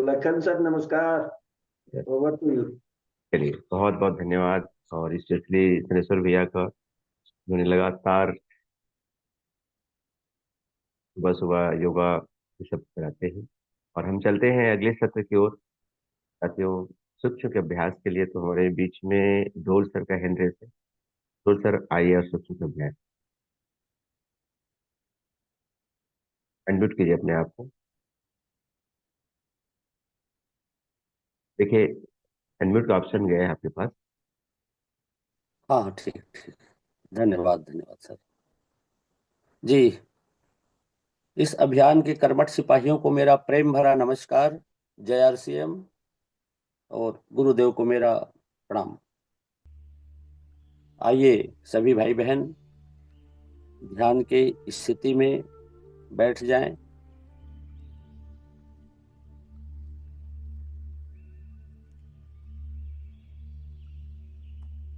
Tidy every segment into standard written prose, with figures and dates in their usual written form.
Lakhan sir नमस्कार। Over to you. चलिए, बहुत बहुत धन्यवाद। और स्पेशली धनेश्वर भैया का, उन्होंने लगातार सुबह सुबह योगा ये सब कराते हैं। और हम चलते हैं अगले सत्र की ओर। साथियों, सूक्ष्म के अभ्यास के लिए तो हमारे बीच में डोल सर का हैंड रेस है। डोल सर आइए और सूक्ष्म के अभ्यास अनम्यूट कीजिए अपने आप को। देखिए, अनम्यूट का ऑप्शन गया है आपके पास। हाँ, ठीक ठीक। धन्यवाद धन्यवाद सर जी। इस अभियान के कर्मठ सिपाहियों को मेरा प्रेम भरा नमस्कार। जय आरसीएम। और गुरुदेव को मेरा प्रणाम। आइए सभी भाई बहन ध्यान के स्थिति में बैठ जाएं।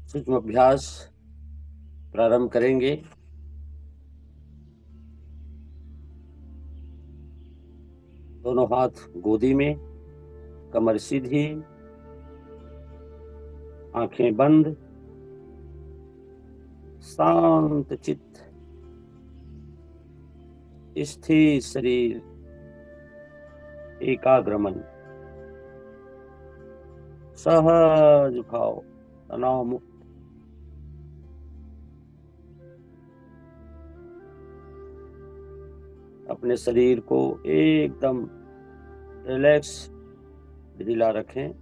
सूक्ष्म अभ्यास प्रारंभ करेंगे। दोनों हाथ गोदी में, कमर सीधी, आंखें बंद, शांत चित्त, स्थिर शरीर, एकाग्र मन, सहज भाव, तनाव मुक्त। अपने शरीर को एकदम रिलैक्स, ढीला रखें।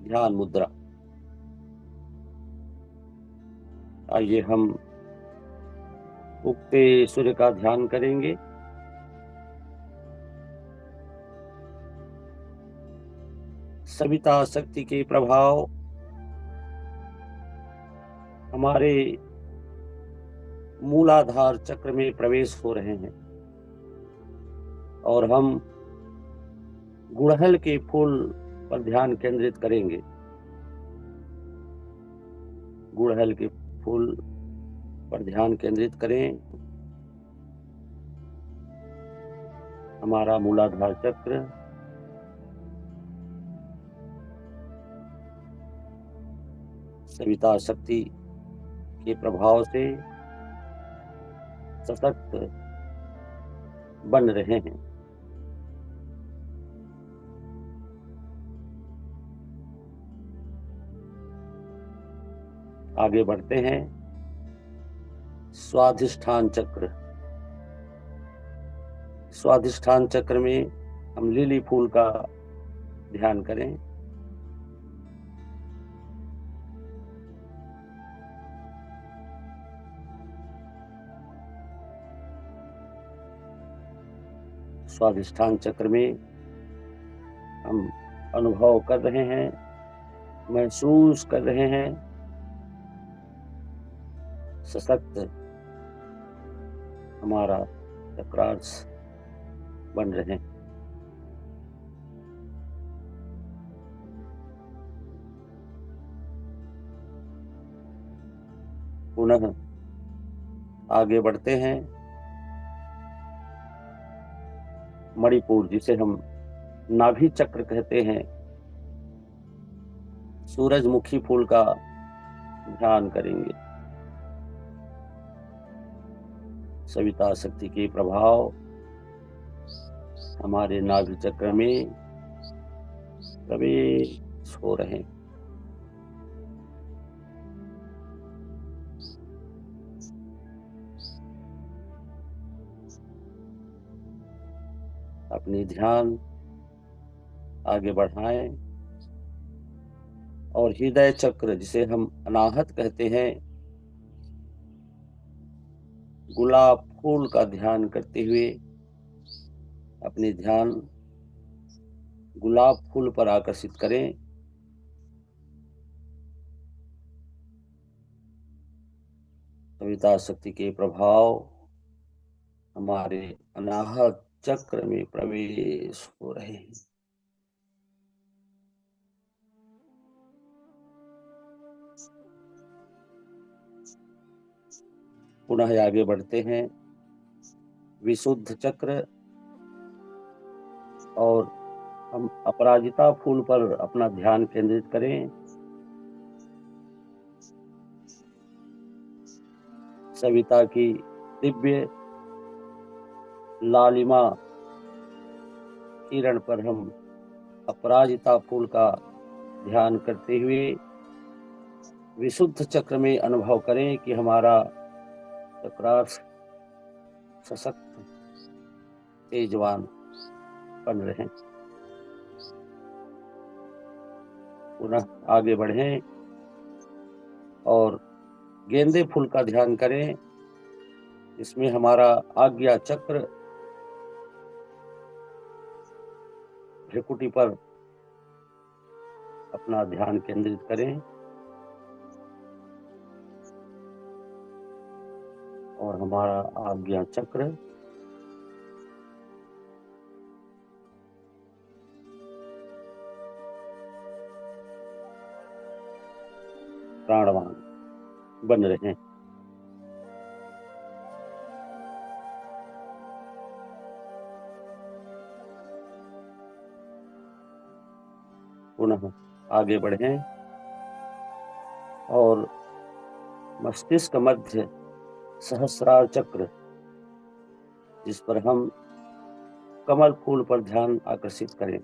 ध्यान मुद्रा। आइए हम उगते सूर्य का ध्यान करेंगे। सविता शक्ति के प्रभाव हमारे मूलाधार चक्र में प्रवेश हो रहे हैं और हम गुड़हल के फूल पर ध्यान केंद्रित करेंगे। गुड़हल के फूल पर ध्यान केंद्रित करें। हमारा मूलाधार चक्र सविता शक्ति के प्रभाव से सशक्त बन रहे हैं। आगे बढ़ते हैं। स्वाधिष्ठान चक्र। स्वाधिष्ठान चक्र में हम लिली फूल का ध्यान करें। स्वाधिष्ठान चक्र में हम अनुभव कर रहे हैं, महसूस कर रहे हैं सशक्त हमारा चक्रार्स बन रहे हैं। पुनः आगे बढ़ते हैं। मणिपुर, जिसे हम नाभि चक्र कहते हैं, सूरजमुखी फूल का ध्यान करेंगे। सविता शक्ति के प्रभाव हमारे नाभि चक्र में प्रवेश हो रहे हैं। अपनी ध्यान आगे बढ़ाएं और हृदय चक्र, जिसे हम अनाहत कहते हैं, गुलाब फूल का ध्यान करते हुए अपनी ध्यान गुलाब फूल पर आकर्षित करें। सविता शक्ति के प्रभाव हमारे अनाहत चक्र में प्रवेश हो रहे हैं। पुनः आगे बढ़ते हैं। विशुद्ध चक्र और हम अपराजिता फूल पर अपना ध्यान केंद्रित करें। सविता की दिव्य लालिमा किरण पर हम अपराजिता फूल का ध्यान करते हुए विशुद्ध चक्र में अनुभव करें कि हमारा चक्रार्थ सशक्त तेजवान बन रहे हैं। पुनः आगे बढ़ें और गेंदे फूल का ध्यान करें, इसमें हमारा आज्ञा चक्र भ्रिकुटी पर अपना ध्यान केंद्रित करें और हमारा आज्ञा चक्र प्राणवान बन रहे हैं। पुनः आगे बढ़ें और मस्तिष्क मध्य सहस्रार चक्र, जिस पर हम कमल फूल पर ध्यान आकर्षित करें।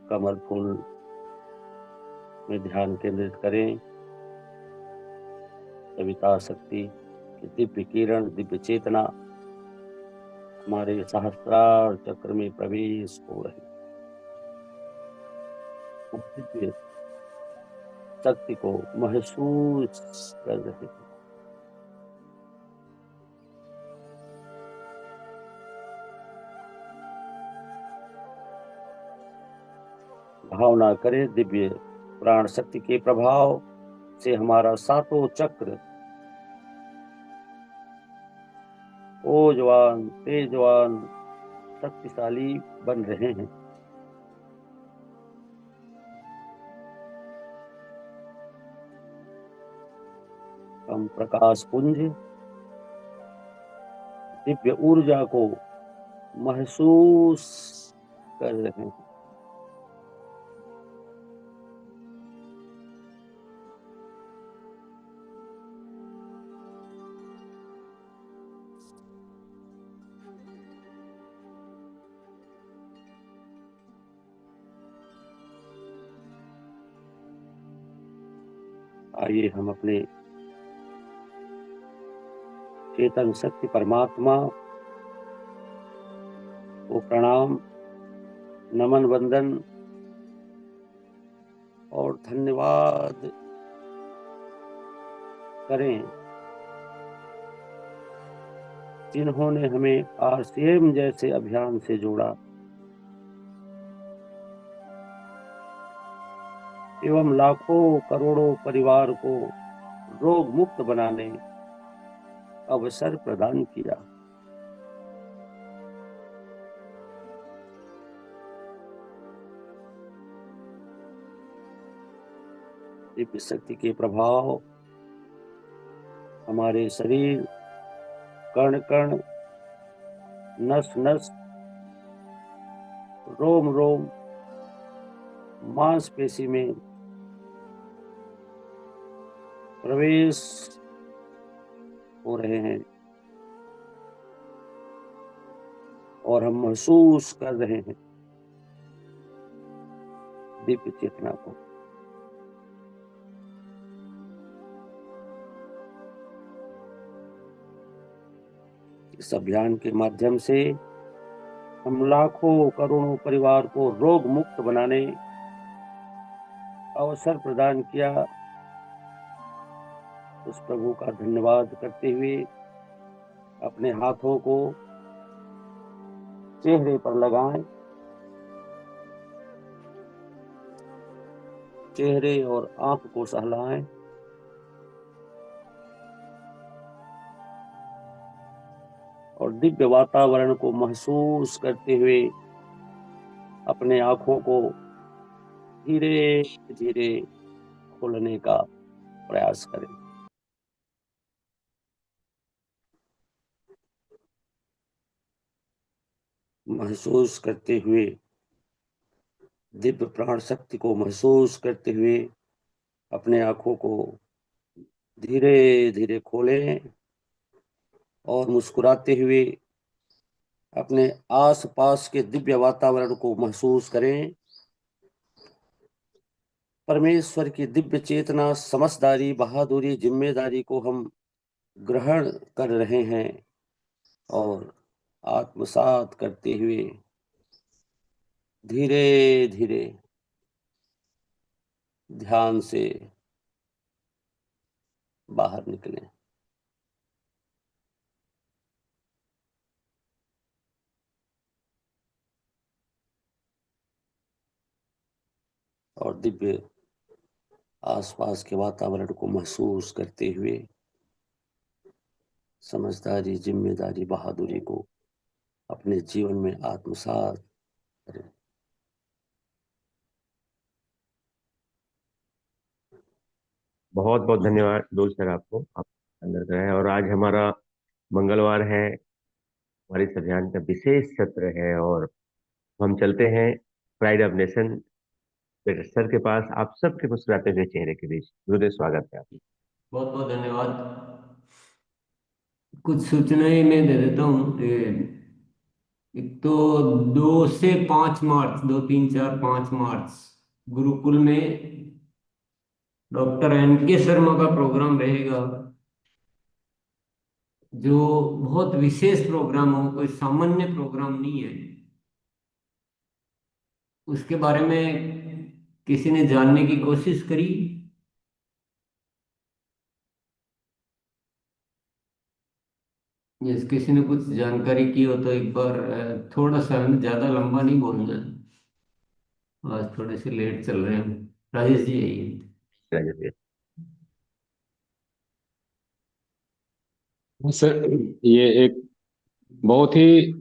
कमल फूल में ध्यान केंद्रित करें। सविता शक्ति की दिव्य किरण, दिव्य चेतना हमारे सहस्रार चक्र में प्रवेश हो रही है। दिव्य शक्ति को महसूस कर रहे हैं। भावना करें दिव्य प्राण शक्ति के प्रभाव से हमारा सातों चक्र ओजवान, तेजवान, शक्तिशाली बन रहे हैं। हम प्रकाश पुंज दिव्य ऊर्जा को महसूस कर रहे हैं। आइए हम अपने चेतन शक्ति परमात्मा को प्रणाम, नमन, वंदन और धन्यवाद करें, जिन्होंने हमें RCM जैसे अभियान से जोड़ा एवं लाखों करोड़ों परिवार को रोग मुक्त बनाने अवसर प्रदान किया। दिव्य शक्ति के प्रभाव हमारे शरीर, कण कण, नस नस, रोम रोम, मांसपेशी में प्रवेश हो रहे हैं और हम महसूस कर रहे हैं दिव्य चेतना को। इस अभियान के माध्यम से हम लाखों करोड़ों परिवार को रोग मुक्त बनाने अवसर प्रदान किया। उस प्रभु का धन्यवाद करते हुए अपने हाथों को चेहरे पर लगाएं। चेहरे और आंख को सहलाएं। और दिव्य वातावरण को महसूस करते हुए अपने आंखों को धीरे धीरे खोलने का प्रयास करें। महसूस करते हुए, दिव्य प्राण शक्ति को महसूस करते हुए अपने आंखों को धीरे धीरे खोलें और मुस्कुराते हुए अपने आसपास के दिव्य वातावरण को महसूस करें। परमेश्वर की दिव्य चेतना, समझदारी, बहादुरी, जिम्मेदारी को हम ग्रहण कर रहे हैं और आत्मसात करते हुए धीरे धीरे ध्यान से बाहर निकलें। और दिव्य आसपास के वातावरण को महसूस करते हुए समझदारी, जिम्मेदारी, बहादुरी को अपने जीवन में आत्मसात करें। बहुत बहुत धन्यवाद डोल सर, आपको आप अंदर कराए। और आज हमारा मंगलवार है, हमारे इस अभियान का विशेष सत्र है, और हम चलते हैं प्राइड ऑफ नेशन सर के पास, आप सबके मुस्कुराते हुए चेहरे के बीच। गुरुदेव, स्वागत है आपका। बहुत बहुत धन्यवाद। कुछ सूचनाएं मैं दे देता हूँ। एक तो 2 से 5 मार्च, 2, 3, 4, 5 मार्च गुरुकुल में डॉक्टर NK शर्मा का प्रोग्राम रहेगा, जो बहुत विशेष प्रोग्राम हो, कोई सामान्य प्रोग्राम नहीं है। उसके बारे में किसी ने जानने की कोशिश करी? यस, किसी ने कुछ जानकारी की हो तो एक बार थोड़ा सा, ज्यादा लंबा नहीं बोलना है, आज थोड़े से लेट चल रहे हैं। राजेश जी आइए। राजेश। सर, ये एक बहुत ही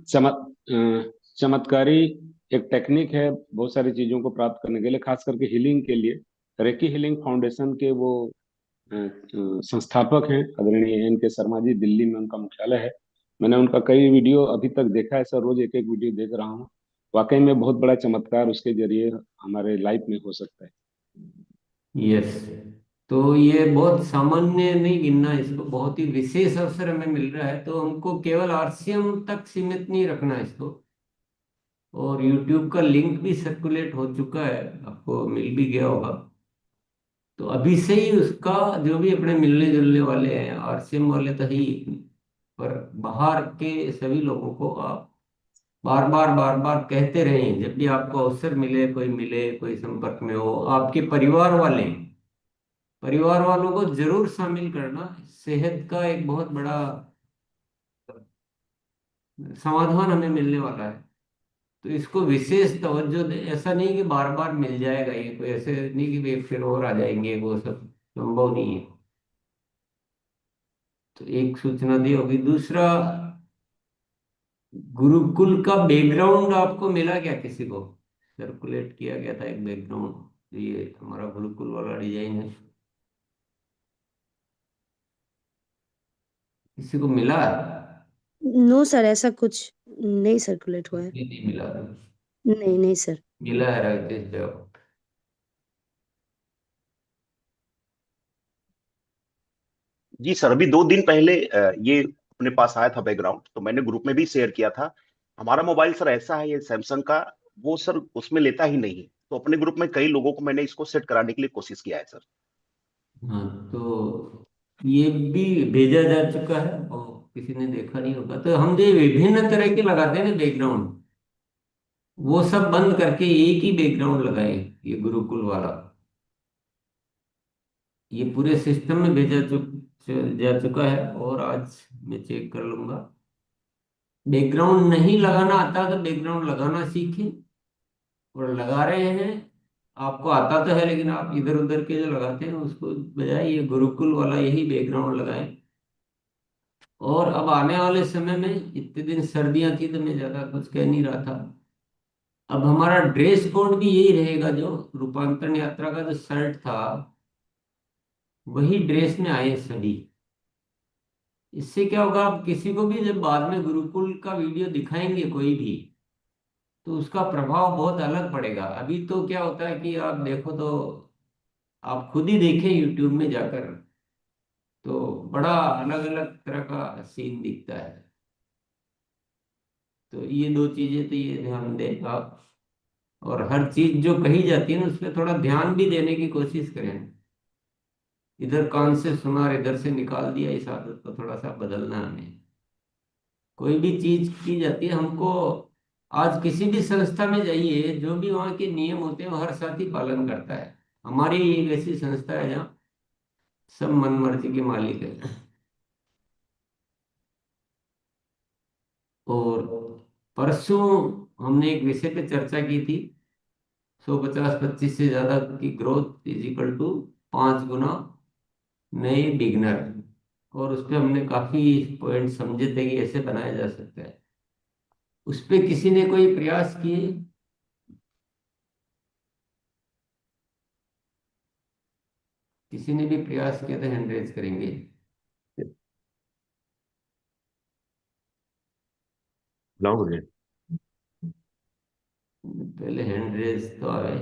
चमत्कारी एक टेक्निक है बहुत सारी चीजों को प्राप्त करने के लिए, खास करके हीलिंग के लिए। रेकी हीलिंग फाउंडेशन के वो संस्थापक हैं आदरणीय NK शर्मा जी, दिल्ली में उनका मुख्यालय है। मैंने उनका कई वीडियो अभी तक देखा है सर, रोज एक एक वीडियो देख रहा हूँ। वाकई में बहुत बड़ा चमत्कार उसके जरिए हमारे लाइफ में हो सकता है। यस, तो ये बहुत सामान्य नहीं गिनना इसको, बहुत ही विशेष अवसर हमें मिल रहा है, तो हमको केवल RCM तक सीमित नहीं रखना इसको। और YouTube का लिंक भी सर्कुलेट हो चुका है, आपको मिल भी गया होगा। तो अभी से ही उसका, जो भी अपने मिलने जुलने वाले हैं, RCM वाले तो ही, पर बाहर के सभी लोगों को आप बार बार कहते रहें, जब भी आपको अवसर मिले, कोई मिले, कोई संपर्क में हो, आपके परिवार वालों को जरूर शामिल करना। सेहत का एक बहुत बड़ा समाधान हमें मिलने वाला है, तो इसको विशेष तवज्जो दे। ऐसा नहीं कि बार बार मिल जाएगा, ये कोई ऐसे नहीं कि वे फिर और आ जाएंगे, वो सब संभव नहीं है। तो एक सूचना दी होगी। दूसरा, गुरुकुल का बैकग्राउंड आपको मिला क्या? किसी को सर्कुलेट किया गया था एक बैकग्राउंड, ये हमारा गुरुकुल वाला डिजाइन है, किसी को मिला? नो सर, ऐसा कुछ नहीं सर्कुलेट हुआ है। नहीं मिला? नहीं नहीं सर। मिला है राकेश जवाब। जी सर, अभी 2 दिन पहले ये अपने पास आया था बैकग्राउंड, तो मैंने ग्रुप में भी शेयर किया था। हमारा मोबाइल सर ऐसा है, ये सैमसंग का, वो सर उसमें लेता ही नहीं है। तो अपने ग्रुप में कई लोगों को मैंने इसको सेट कराने के लिए कोशिश किया है सर। हाँ, तो ये भी भेजा जा चुका है और किसी ने देखा नहीं होगा। तो हम जो विभिन्न तरह के लगाते हैं ना बैकग्राउंड, वो सब बंद करके एक ही बैकग्राउंड लगाए, ये गुरुकुल वाला। ये पूरे सिस्टम में जा चुका है, और आज मैं चेक कर लूंगा। बैकग्राउंड नहीं लगाना आता तो बैकग्राउंड लगाना सीखें, और लगा रहे हैं, आपको आता तो है लेकिन आप इधर उधर के जो लगाते हैं उसको बजाय ये गुरुकुल वाला यही बैकग्राउंड लगाएं। और अब आने वाले समय में, इतने दिन सर्दियां थी तो मैं ज्यादा कुछ कह नहीं रहा था, अब हमारा ड्रेस कोड भी यही रहेगा। जो रूपांतरण यात्रा का जो शर्ट था, वही ड्रेस में आए सभी। इससे क्या होगा, आप किसी को भी जब बाद में गुरुकुल का वीडियो दिखाएंगे कोई भी, तो उसका प्रभाव बहुत अलग पड़ेगा। अभी तो क्या होता है कि आप देखो तो आप खुद ही देखें यूट्यूब में जाकर, तो बड़ा अलग अलग तरह का सीन दिखता है। तो ये दो चीजें तो ये ध्यान दें आप। और हर चीज जो कही जाती है ना, उस पर थोड़ा ध्यान भी देने की कोशिश करें। इधर कान से सुना और इधर से निकाल दिया, इस आदत को थोड़ा सा बदलना है हमें। कोई भी चीज की जाती है हमको, आज किसी भी संस्था में जाइए, जो भी वहाँ के नियम होते हैं वो हर साथी पालन करता है। हमारी एक ऐसी संस्था है जहाँ सब मन मर्जी के मालिक है। और परसों हमने एक विषय पे चर्चा की थी, 150-25 से ज्यादा की ग्रोथ इज इक्वल टू 5 गुना नए बिगनर। और उस पे हमने काफी पॉइंट समझे थे कि ऐसे बनाया जा सकता है। उस पे किसी ने कोई प्रयास किए? किसी ने भी प्रयास किया तो हैंड रेज करेंगे। बुलाओ मुझे। पहले हैंड रेज तो आए।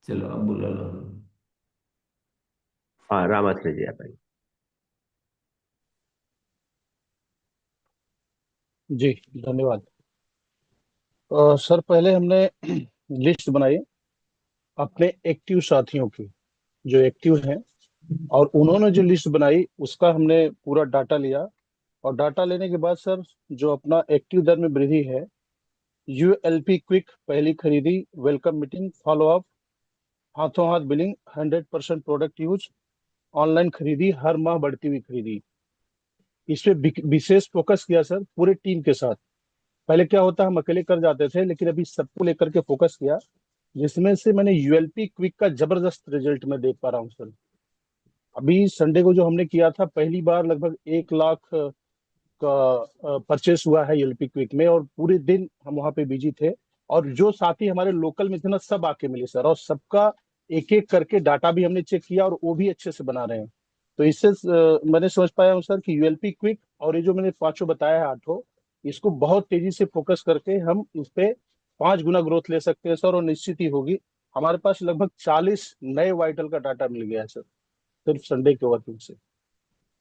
चलो अब बुला लो। हाँ, राम आश्रय जी आप आइए। जी, धन्यवाद। सर, पहले हमने लिस्ट बनाई अपने एक्टिव साथियों की, जो एक्टिव हैं, और उन्होंने जो लिस्ट बनाई उसका हमने पूरा डाटा लिया। और डाटा लेने के बाद सर, जो अपना एक्टिव दर में वृद्धि है, यूएलपी क्विक पहली खरीदी, वेलकम मीटिंग, फॉलो अप, हाथों हाथ बिलिंग, 100% प्रोडक्ट यूज, ऑनलाइन खरीदी, हर माह बढ़ती हुई खरीदी, इस पे विशेष फोकस किया सर पूरे टीम के साथ। पहले क्या होता, हम अकेले कर जाते थे, लेकिन अभी सबको लेकर के फोकस किया, जिसमें से मैंने यूएलपी क्विक का जबरदस्त रिजल्ट मैं देख पा रहा हूँ सर। अभी संडे को जो हमने किया था, पहली बार लगभग 1 लाख का परचेस हुआ है यूएलपी क्विक में, और पूरे दिन हम वहाँ पे बिजी थे। और जो साथी हमारे लोकल में थे ना, सब आके मिले सर, और सबका एक एक करके डाटा भी हमने चेक किया, और वो भी अच्छे से बना रहे हैं। तो इससे मैंने समझ पाया हूँ सर कि यूएलपी क्विक और ये जो मैंने पांचों बताया है, आठों, इसको बहुत तेजी से फोकस करके हम इस पे 5 गुना ग्रोथ ले सकते हैं सर, और निश्चित ही होगी। हमारे पास लगभग 40 नए वाइटल का डाटा मिल गया है सर, सिर्फ संडे के वर्किंग से।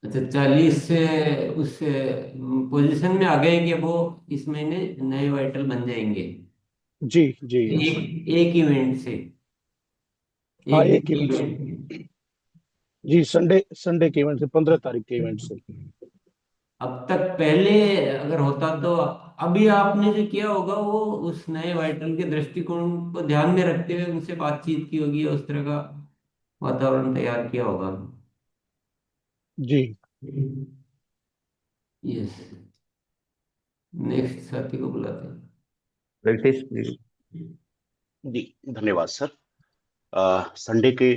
अच्छा, 40 से उस पोजीशन में आ गए कि वो इस महीने नए वाइटल बन जाएंगे? जी जी, यस। एक एक इवेंट से, हाँ, एक एक दिन इवेंट से। इवेंट। जी, संडे संडे के इवेंट से, 15 तारीख के इवेंट से। अब तक पहले अगर होता तो, अभी आपने जो किया होगा वो उस नए वाइटल के दृष्टिकोण को ध्यान में रखते हुए उनसे बातचीत की होगी, उस तरह का वातावरण तैयार किया होगा। जी। यस। नेक्स्ट साथी को बुलाते हैं। वेंकटेश जी। जी धन्यवाद सर। संडे के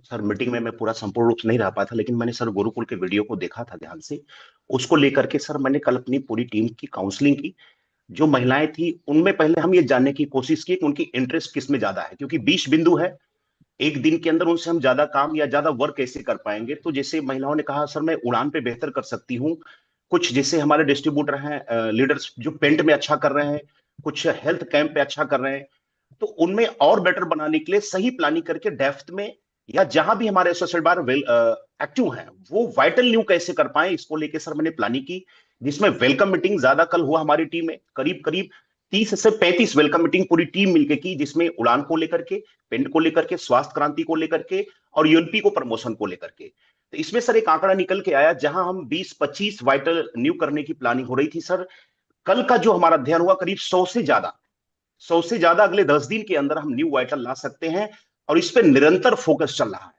सर मीटिंग में मैं पूरा संपूर्ण रूप से नहीं रह पाया था, लेकिन मैंने सर गुरुकुल के वीडियो को देखा था ध्यान से। उसको लेकर के सर मैंने कल अपनी पूरी टीम की काउंसलिंग की। जो महिलाएं थी उनमें पहले हम ये जानने की कोशिश की कि उनकी इंटरेस्ट किस में ज्यादा है, क्योंकि 20 बिंदु है। एक दिन के अंदर उनसे हम ज्यादा काम या ज्यादा वर्क कैसे कर पाएंगे। तो जैसे महिलाओं ने कहा सर मैं उड़ान पे बेहतर कर सकती हूँ, कुछ जैसे हमारे डिस्ट्रीब्यूटर हैं लीडर्स जो पेंट में अच्छा कर रहे हैं, कुछ हेल्थ कैंप पे अच्छा कर रहे हैं, तो उनमें और बेटर बनाने के लिए सही प्लानिंग करके डेप्थ में, या जहां भी हमारे एसोसिएट बार एक्टिव हैं वो वाइटल न्यू कैसे कर पाए, इसको लेके सर मैंने प्लानिंग की। जिसमें वेलकम मीटिंग ज्यादा कल हुआ हमारी टीम में, करीब करीब 30 से 35 वेलकम मीटिंग पूरी टीम मिलकर की, जिसमें उड़ान को लेकर के, पेंट को लेकर के, स्वास्थ्य क्रांति को लेकर के, और यूएलपी को प्रमोशन को लेकर के। तो इसमें सर एक आंकड़ा निकल के आया, जहां हम 20-25 वाइटल न्यू करने की प्लानिंग हो रही थी सर, कल का जो हमारा अध्ययन हुआ करीब 100 से ज्यादा अगले 10 दिन के अंदर हम न्यू वाइटल ला सकते हैं। और इस पे निरंतर फोकस चल रहा है।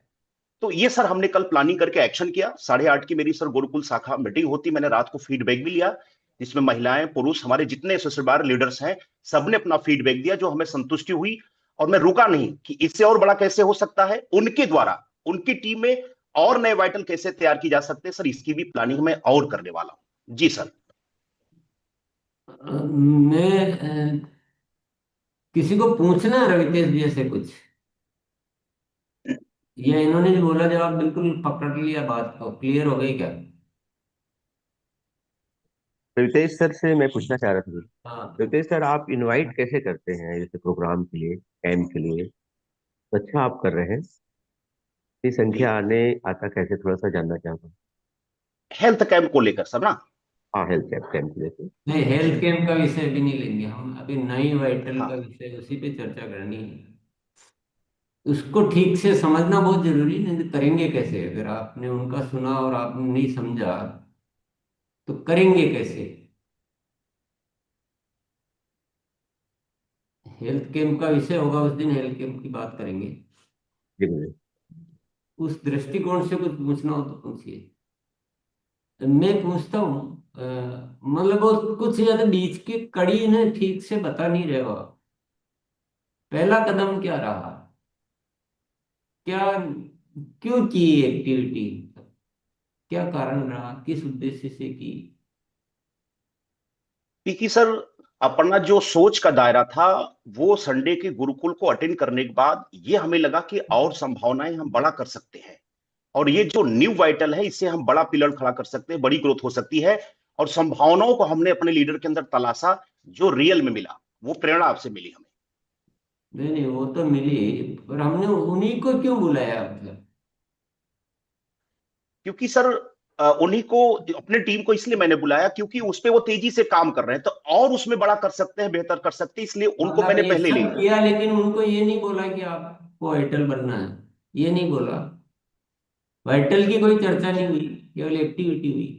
तो ये सर हमने कल प्लानिंग करके एक्शन किया। 8:30 की मेरी सर गुरुकुल शाखा मीटिंग होती, मैंने रात को फीडबैक भी लिया, जिसमें महिलाएं पुरुष हमारे जितने एसोसिएट लीडर्स हैं सबने अपना फीडबैक दिया, जो हमें संतुष्टि हुई। और मैं रुका नहीं कि इससे और बड़ा कैसे हो सकता है, उनके द्वारा उनकी टीम में और नए वाइटल कैसे तैयार की जा सकते हैं सर, इसकी भी प्लानिंग मैं और करने वाला हूं। जी सर। मैं किसी को पूछना है रवितेश जी से कुछ? ये इन्होंने जो बोला जवाब बिल्कुल पकड़ लिया, बात को क्लियर हो गई क्या? रितेश सर से मैं पूछना चाह रहा था। हाँ। रितेश सर, आप इनवाइट कैसे करते हैं जैसे प्रोग्राम के लिए, कैंप के लिए? तो अच्छा आप कर रहे हैं। इतनी जी, संख्या आने आता कैसे, थोड़ा सा जानना चाहता हूँ। हेल्थ कैंप को लेकर सर ना। हाँ, हेल्थ कैंप कैंप जैसे। नहीं, हेल्थ कैंप का विषय अभी नहीं लेंगे हम, अभी नई वाइटल का हाँ, विषय उसी पे चर्चा करनी है। उसको ठीक से समझना बहुत जरूरी है, नहीं तो करेंगे कैसे? अगर आपने उनका सुना और आपने नहीं समझा तो करेंगे कैसे? हेल्थ कैंप का विषय होगा उस दिन, हेल्थ कैंप की बात करेंगे। जी मुझे। उस दृष्टिकोण से कुछ पूछना हो तो पूछिए। मैं पूछता हूँ, मतलब वो कुछ ज्यादा बीच की कड़ी ने ठीक से बता नहीं रहे हो आप। पहला कदम क्या रहा? क्या, क्यों की एक्टिविटी? क्या कारण रहा, किस उद्देश्य से की? क्योंकि सर अपना जो सोच का दायरा था वो संडे के गुरुकुल को अटेंड करने के बाद ये हमें लगा कि और संभावनाएं हम बड़ा कर सकते हैं, और ये जो न्यू वाइटल है इससे हम बड़ा पिलर खड़ा कर सकते हैं, बड़ी ग्रोथ हो सकती है। और संभावनाओं को हमने अपने लीडर के अंदर तलाशा, जो रियल में मिला वो प्रेरणा आपसे मिली हमें। नहीं नहीं, वो तो मिली, पर हमने उन्हीं को क्यों बुलाया मतलब? क्योंकि सर उन्हीं को, अपने टीम को इसलिए मैंने बुलाया क्योंकि उस पे वो तेजी से काम कर रहे हैं, तो और उसमें बड़ा कर सकते हैं, बेहतर कर सकते हैं, इसलिए उनको मतलब मैंने ये पहले ले सब लिया। किया लेकिन उनको ये नहीं बोला कि आपको वाइटल बनना है, ये नहीं बोला। वाइटल की कोई चर्चा नहीं हुई, केवल एक्टिविटी हुई।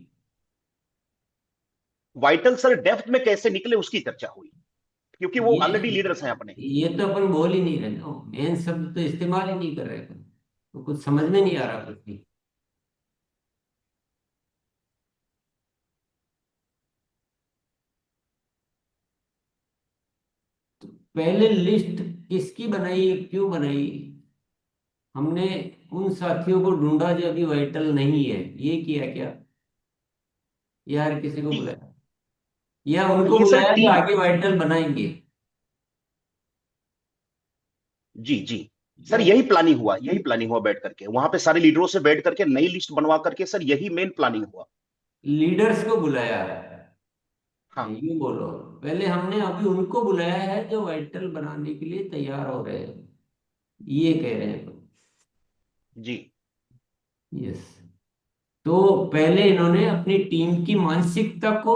वाइटल सर डेप्थ में कैसे निकले उसकी चर्चा हुई, क्योंकि वो ये ऑलरेडी लीडर्स हैं अपने। ये तो अपन बोल ही नहीं रहे ना, मेन शब्द तो इस्तेमाल ही नहीं कर रहे अपन, तो कुछ समझ में नहीं आ रहा कुछ भी। पहले लिस्ट किसकी बनाई, क्यों बनाई? हमने उन साथियों को ढूंढा जो अभी वाइटल नहीं है, ये किया क्या? या हर किसी को जी, बुलाया, या उनको ये सर बुलाया जो टीम। आगे वाइटल बनाएंगे? जी जी, सर क्या यही प्लानिंग हुआ, बैठ करके वहां पे सारे लीडरों से बैठ करके नई लिस्ट बनवा करके सर यही मेन प्लानिंग हुआ। लीडर्स को बुलाया है? हाँ। ये बोलो, पहले हमने अभी उनको बुलाया है जो वाइटल बनाने के लिए तैयार हो रहे हैं, ये कह रहे हैं। जी यस। तो पहले इन्होंने अपनी टीम की मानसिकता को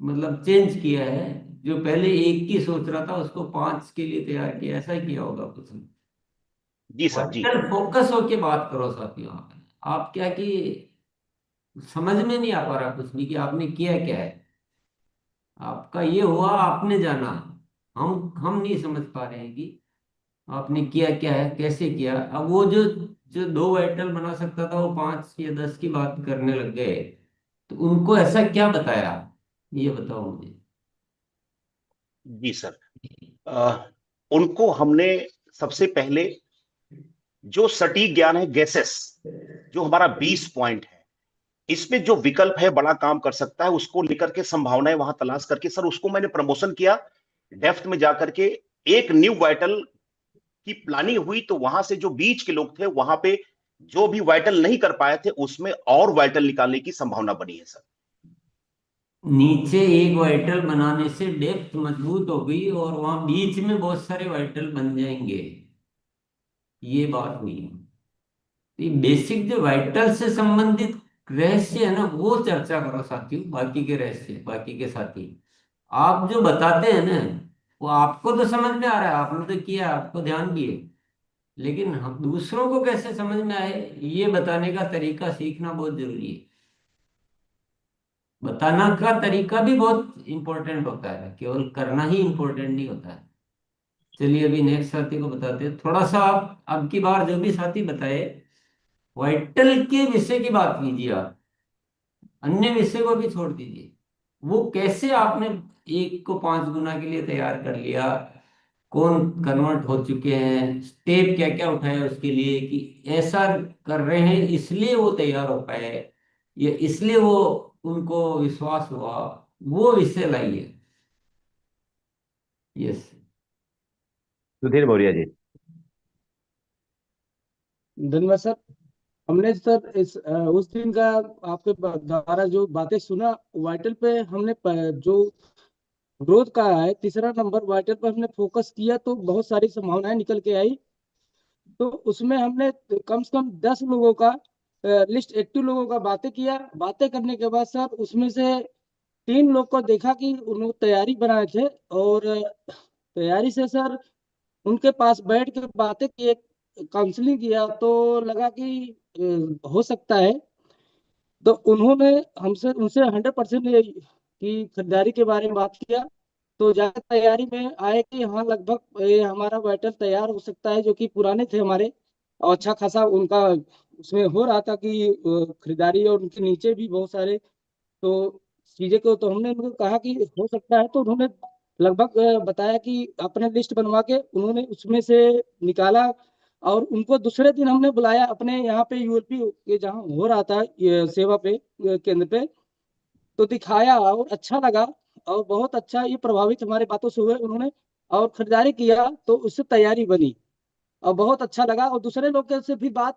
मतलब चेंज किया है। जो पहले एक की सोच रहा था उसको पांच के लिए तैयार किया, ऐसा ही किया होगा कुछ। जी सर जी। वर्टिकल फोकस होके बात करो साथियों। आप क्या कि समझ में नहीं आ पा रहा कुछ भी कि आपने किया क्या है। आपका ये हुआ, आपने जाना, हम नहीं समझ पा रहे हैं कि आपने किया क्या है, कैसे किया। अब वो जो जो दो वाइटल बना सकता था वो 5 या 10 की बात करने लग गए, तो उनको ऐसा क्या बताया, ये बताओ मुझे। जी सर, उनको हमने सबसे पहले जो सटीक ज्ञान है, गैसेस, जो हमारा 20 पॉइंट है, इसमें जो विकल्प है बड़ा काम कर सकता है उसको लेकर के संभावनाएं वहां तलाश करके सर उसको मैंने प्रमोशन किया। डेप्थ में जाकर के एक न्यू वाइटल की प्लानिंग हुई, तो वहां से जो बीच के लोग थे वहां पे जो भी वाइटल नहीं कर पाए थे उसमें और वाइटल निकालने की संभावना बनी है सर। नीचे एक वाइटल बनाने से डेप्थ मजबूत हो गई और वहां बीच में बहुत सारे वाइटल बन जाएंगे, ये बात हुई। ये बेसिक जो वाइटल से संबंधित रहस्य है ना, वो चर्चा करो साथियों, बाकी के रहस्य बाकी के साथी। आप जो बताते हैं ना, वो आपको तो समझ में आ रहा है, आपने तो किया, आपको ध्यान भी है, लेकिन हम दूसरों को कैसे समझ में आए, ये बताने का तरीका सीखना बहुत जरूरी है। बताना का तरीका भी बहुत इंपॉर्टेंट होता है, केवल करना ही इंपॉर्टेंट नहीं होता है। चलिए अभी नेक्स्ट साथी को बताते हैं थोड़ा सा। आप अब की बार जो भी साथी बताए, वाइटल के विषय की बात कीजिए आप, अन्य विषय को भी छोड़ दीजिए। वो कैसे आपने एक को 5 गुना के लिए तैयार कर लिया, कौन कन्वर्ट हो चुके हैं, स्टेप क्या क्या उठाए उसके लिए कि ऐसा कर रहे हैं इसलिए वो तैयार हो पाए, या इसलिए वो उनको विश्वास हुआ, वो विषय लाइए। यस। सुधीर मौर्य जी। धन्यवाद सर। हमने सर उस दिन का आपके द्वारा जो बातें सुना, वाइटल पे हमने जो ग्रोथ का है तीसरा नंबर, वाइटल पे हमने फोकस किया तो बहुत सारी संभावनाएं निकल के आई। तो उसमें हमने कम से कम 10 लोगों का लिस्ट, एक्टिव लोगों का बातें किया। बातें करने के बाद सर उसमें से 3 लोग को देखा कि उन्होंने तैयारी बनाए थे, और तैयारी से सर उनके पास बैठ के बातें किए, काउंसलिंग किया, तो लगा कि हो सकता है। तो उन्होंने हमसे उनसे 100% की खरीदारी के बारे में बात किया। तो ज्यादा तैयारी में आए कि हाँ लगभग ये हमारा बैटल तैयार हो सकता है, जो कि पुराने थे हमारे, और अच्छा खासा उनका उसमें हो रहा था कि खरीदारी, और उनके नीचे भी बहुत सारे तो चीजें को, तो हमने उनको कहा कि हो सकता है। तो उन्होंने लगभग बताया कि अपने लिस्ट बनवा के उन्होंने उसमें से निकाला, और उनको दूसरे दिन हमने बुलाया अपने यहाँ पे यूएलपी के जहाँ हो रहा था ये सेवा पे केंद्र पे, तो दिखाया और अच्छा लगा। और बहुत अच्छा ये प्रभावित हमारे बातों से हुए उन्होंने, और खरीदारी किया तो उससे तैयारी बनी, और बहुत अच्छा लगा। और दूसरे लोग के से भी बात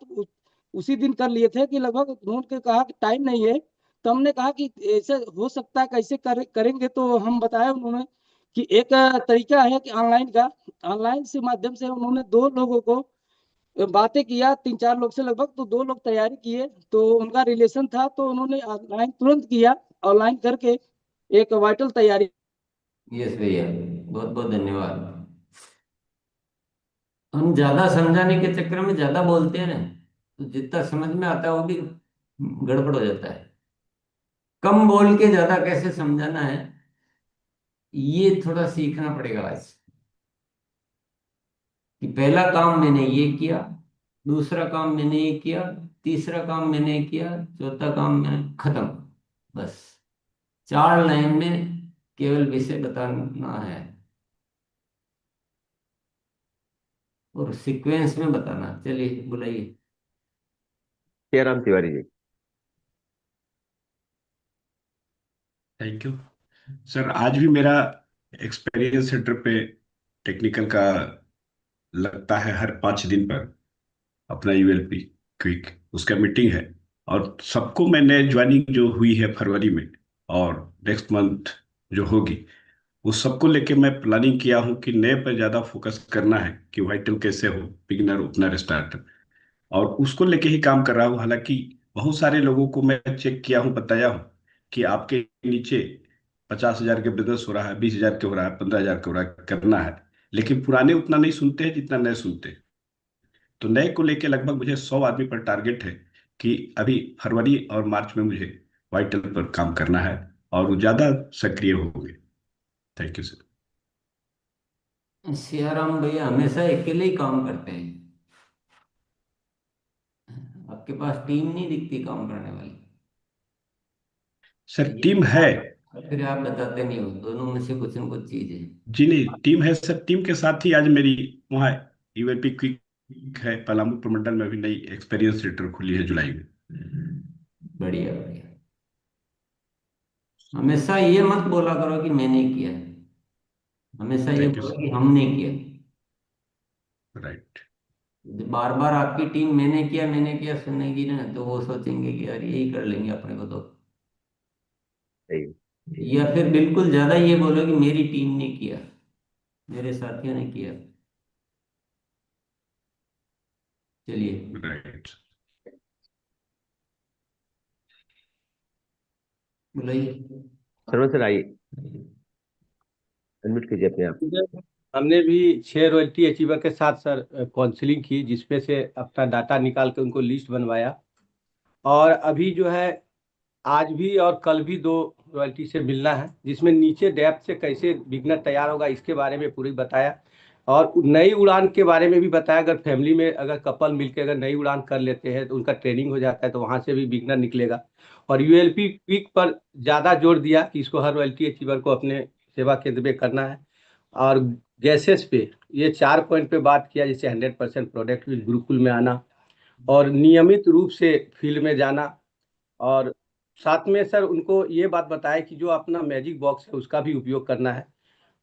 उसी दिन कर लिए थे कि लगभग उन्होंने कहा कि टाइम नहीं है। तो हमने कहा कि ऐसे हो सकता है, कैसे करेंगे। तो हम बताया उन्होंने कि एक तरीका है कि ऑनलाइन का, ऑनलाइन से माध्यम से उन्होंने 2 लोगों को बातें किया, 3-4 लोग से लगभग, तो 2 लोग तैयारी किए, तो उनका रिलेशन था, तो उन्होंने ऑनलाइन तुरंत किया, ऑनलाइन करके एक वाइटल तैयारी। यस भैया, बहुत बहुत धन्यवाद। हम ज्यादा समझाने के चक्कर में ज्यादा बोलते हैं ना, तो जितना समझ में आता है वो भी गड़बड़ हो जाता है। कम बोल के ज्यादा कैसे समझाना है, ये थोड़ा सीखना पड़ेगा आज। कि पहला काम मैंने ये किया, दूसरा काम मैंने ये किया, तीसरा काम मैंने ये किया, चौथा काम मैंने खत्म। बस 4 लाइन में केवल विषय बताना है, और सीक्वेंस में बताना। चलिए बुलाइए। Jairam Tiwari ji. Thank you sir. आज भी मेरा एक्सपीरियंस सेंटर पे टेक्निकल का लगता है हर 5 दिन पर, अपना यूएलपी क्विक उसका मीटिंग है। और सबको मैंने ज्वाइनिंग जो हुई है फरवरी में और नेक्स्ट मंथ जो होगी, उस सबको लेके मैं प्लानिंग किया हूँ कि नए पर ज़्यादा फोकस करना है कि वाइटल कैसे हो, बिगिनर ओपनर स्टार्टर, और उसको लेके ही काम कर रहा हूँ। हालांकि बहुत सारे लोगों को मैं चेक किया हूँ, बताया हूँ कि आपके नीचे 50,000 के बिजनेस हो रहा है, 20,000 के हो रहा है, 15,000 के हो रहा है, करना है। लेकिन पुराने उतना नहीं सुनते हैं जितना नए सुनते हैं। तो नए को लेके लगभग मुझे 100 आदमी पर टारगेट है कि अभी फरवरी और मार्च में मुझे वाइटल पर काम करना है, और वो ज्यादा सक्रिय होंगे। Thank you sir. सियाराम भैया हमेशा अकेले ही काम करते हैं, आपके पास टीम नहीं दिखती काम करने वाली। सर ये टीम है। फिर आप बताते नहीं हो, दोनों में से कुछ न कुछ चीज है। जी नहीं, टीम है सर। टीम के साथ ही आज मेरी वहाँ यूएलपी क्विक है पलामू प्रमंडल में भी नई एक्सपीरियंस सेंटर खुली है जुलाई में। बढ़िया बढ़िया। हमेशा ये मत बोला करो कि मैंने किया, हमेशा ये थैंक यू बोलो सर। कि हमने किया। राइट। बार बार आपकी टीम मैंने किया सुनेगी ना, तो वो सोचेंगे कि यार यही कर लेंगे अपने को तो। सही। या फिर बिल्कुल ज्यादा ये बोलो कि मेरी टीम ने किया, मेरे साथियों ने किया। चलिए राइट। बुलाइए। सरवण सर आइए, अनम्यूट कीजिए अपने आप। हमने भी 6 रॉयल्टी अचीवर के साथ सर काउंसलिंग की, जिसपे से अपना डाटा निकाल के उनको लिस्ट बनवाया। और अभी जो है आज भी और कल भी 2 रॉयल्टी से मिलना है, जिसमें नीचे डेप्थ से कैसे बिगनर तैयार होगा इसके बारे में पूरी बताया। और नई उड़ान के बारे में भी बताया। अगर फैमिली में अगर कपल मिलकर अगर नई उड़ान कर लेते हैं तो उनका ट्रेनिंग हो जाता है, तो वहाँ से भी बिगनर निकलेगा। और यूएलपी क्विक पर ज़्यादा जोर दिया कि इसको हर रॉयल्टी अचीवर को अपने सेवा केंद्र में करना है। और गैसेस पे ये 4 पॉइंट पे बात किया, जैसे 100% प्रोडक्ट गुरुकुल में आना, और नियमित रूप से फील्ड में जाना। और साथ में सर उनको ये बात बताया कि जो अपना मैजिक बॉक्स है उसका भी उपयोग करना है,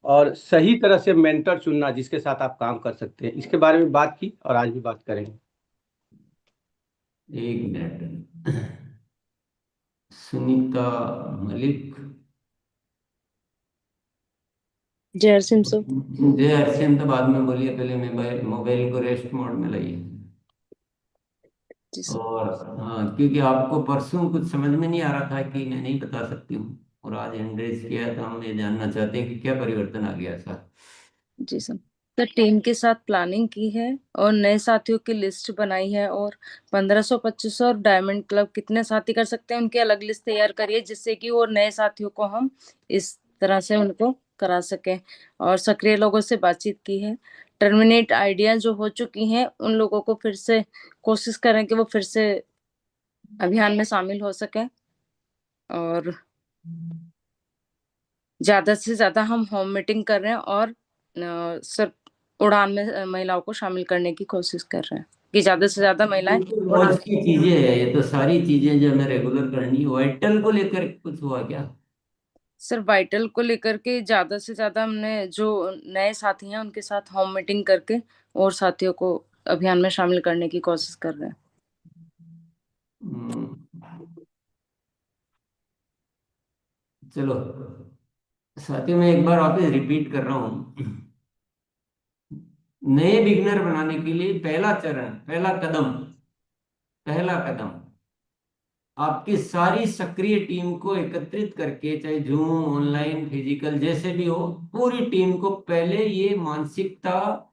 और सही तरह से मेंटर चुनना जिसके साथ आप काम कर सकते हैं। इसके बारे में बात की और आज भी बात करेंगे। एक मिनट। सुनीता मलिक। जय सिंह सर। जय हरसिम तो बाद में बोलिए, पहले मोबाइल मोबाइल को रेस्ट मोड में लाइए। जी सर। और हाँ, क्योंकि आपको परसों कुछ समझ में नहीं आ रहा था कि मैं नहीं बता सकती हूँ, और आज हैंड रेज किया तो हम ये जानना चाहते हैं कि क्या परिवर्तन आ गया सर। जी सर। सर टीम के साथ प्लानिंग की है और नए साथियों की लिस्ट बनाई है, और 1500 2500 और डायमंड क्लब कितने साथी कर सकते हैं उनकी अलग लिस्ट तैयार करिए, जिससे कि वो नए साथियों को हम इस तरह से उनको करा सकें। और सक्रिय लोगों से बातचीत की है। टर्मिनेट आइडिया जो हो चुकी हैं उन लोगों को फिर से कोशिश करें कि वो फिर से अभियान में शामिल हो सके। और ज्यादा से ज्यादा हम होम मीटिंग कर रहे हैं, और सर उड़ान में महिलाओं को शामिल करने की कोशिश कर रहे हैं कि ज्यादा से ज्यादा महिलाएं रोज उड़ान। की चीजें है ये तो, सारी चीजें जो हमें रेगुलर करनी है। वाइटल को लेकर कुछ हुआ क्या? सर वाइटल को लेकर के ज्यादा से ज्यादा हमने जो नए साथी हैं उनके साथ होम मीटिंग करके और साथियों को अभियान में शामिल करने की कोशिश कर रहे हैं। चलो साथियों, मैं एक बार वापस रिपीट कर रहा हूँ। नए बिगनर बनाने के लिए पहला चरण, पहला कदम आपकी सारी सक्रिय टीम को एकत्रित करके, चाहे जूम, ऑनलाइन, फिजिकल, जैसे भी हो, पूरी टीम को पहले ये मानसिकता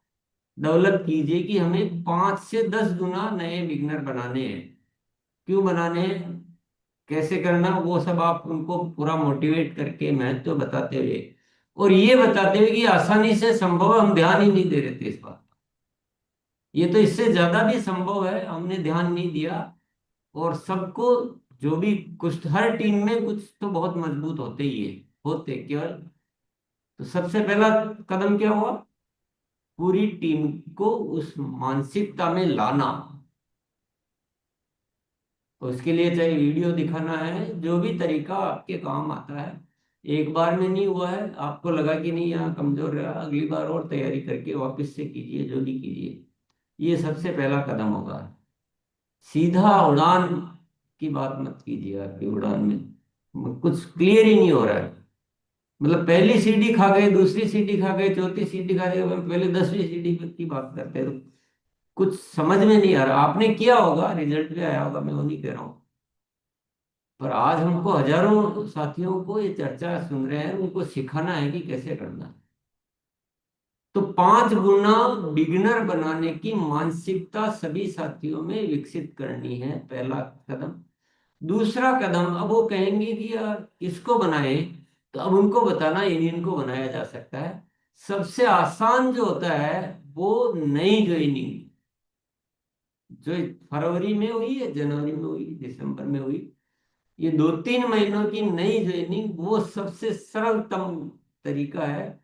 डेवलप कीजिए कि हमें 5 से 10 गुना नए बिगनर बनाने हैं। क्यों बनाने हैं, कैसे करना, वो सब आप उनको पूरा मोटिवेट करके महत्व बताते हुए, और ये बताते हुए कि आसानी से संभव है, हम ध्यान ही नहीं दे रहे थे इस बात। ये तो इससे ज्यादा भी संभव है, हमने ध्यान नहीं दिया। और सबको, जो भी कुछ, हर टीम में कुछ तो बहुत मजबूत होते ही है, होते केवल। तो सबसे पहला कदम क्या हुआ, पूरी टीम को उस मानसिकता में लाना। तो उसके लिए चाहे वीडियो दिखाना है, जो भी तरीका आपके काम आता है। एक बार में नहीं हुआ है, आपको लगा कि नहीं यहाँ कमजोर रहा, अगली बार और तैयारी करके वापस से कीजिए, जो भी कीजिए। ये सबसे पहला कदम होगा। सीधा उड़ान की बात मत कीजिए, आपकी उड़ान में कुछ क्लियर ही नहीं हो रहा है। मतलब पहली सीढ़ी खा गए, दूसरी सीढ़ी खा गए, चौथी सीढ़ी खा गए, पहले 10वीं सीढ़ी की बात करते हैं, तो कुछ समझ में नहीं आ रहा। आपने किया होगा, रिजल्ट भी आया होगा, मैं वो नहीं कह रहा हूँ, पर आज हमको हजारों साथियों को ये चर्चा सुन रहे हैं, उनको सिखाना है कि कैसे करना है। तो 5 गुना बिगिनर बनाने की मानसिकता सभी साथियों में विकसित करनी है, पहला कदम। दूसरा कदम, अब वो कहेंगे कि यार किसको बनाए, तो अब उनको बताना इनको बनाया जा सकता है। सबसे आसान जो होता है वो नई ज्वाइनिंग, जो फरवरी में हुई है, जनवरी में हुई, दिसंबर में हुई, ये 2-3 महीनों की नई ज्वाइनिंग, वो सबसे सरलतम तरीका है।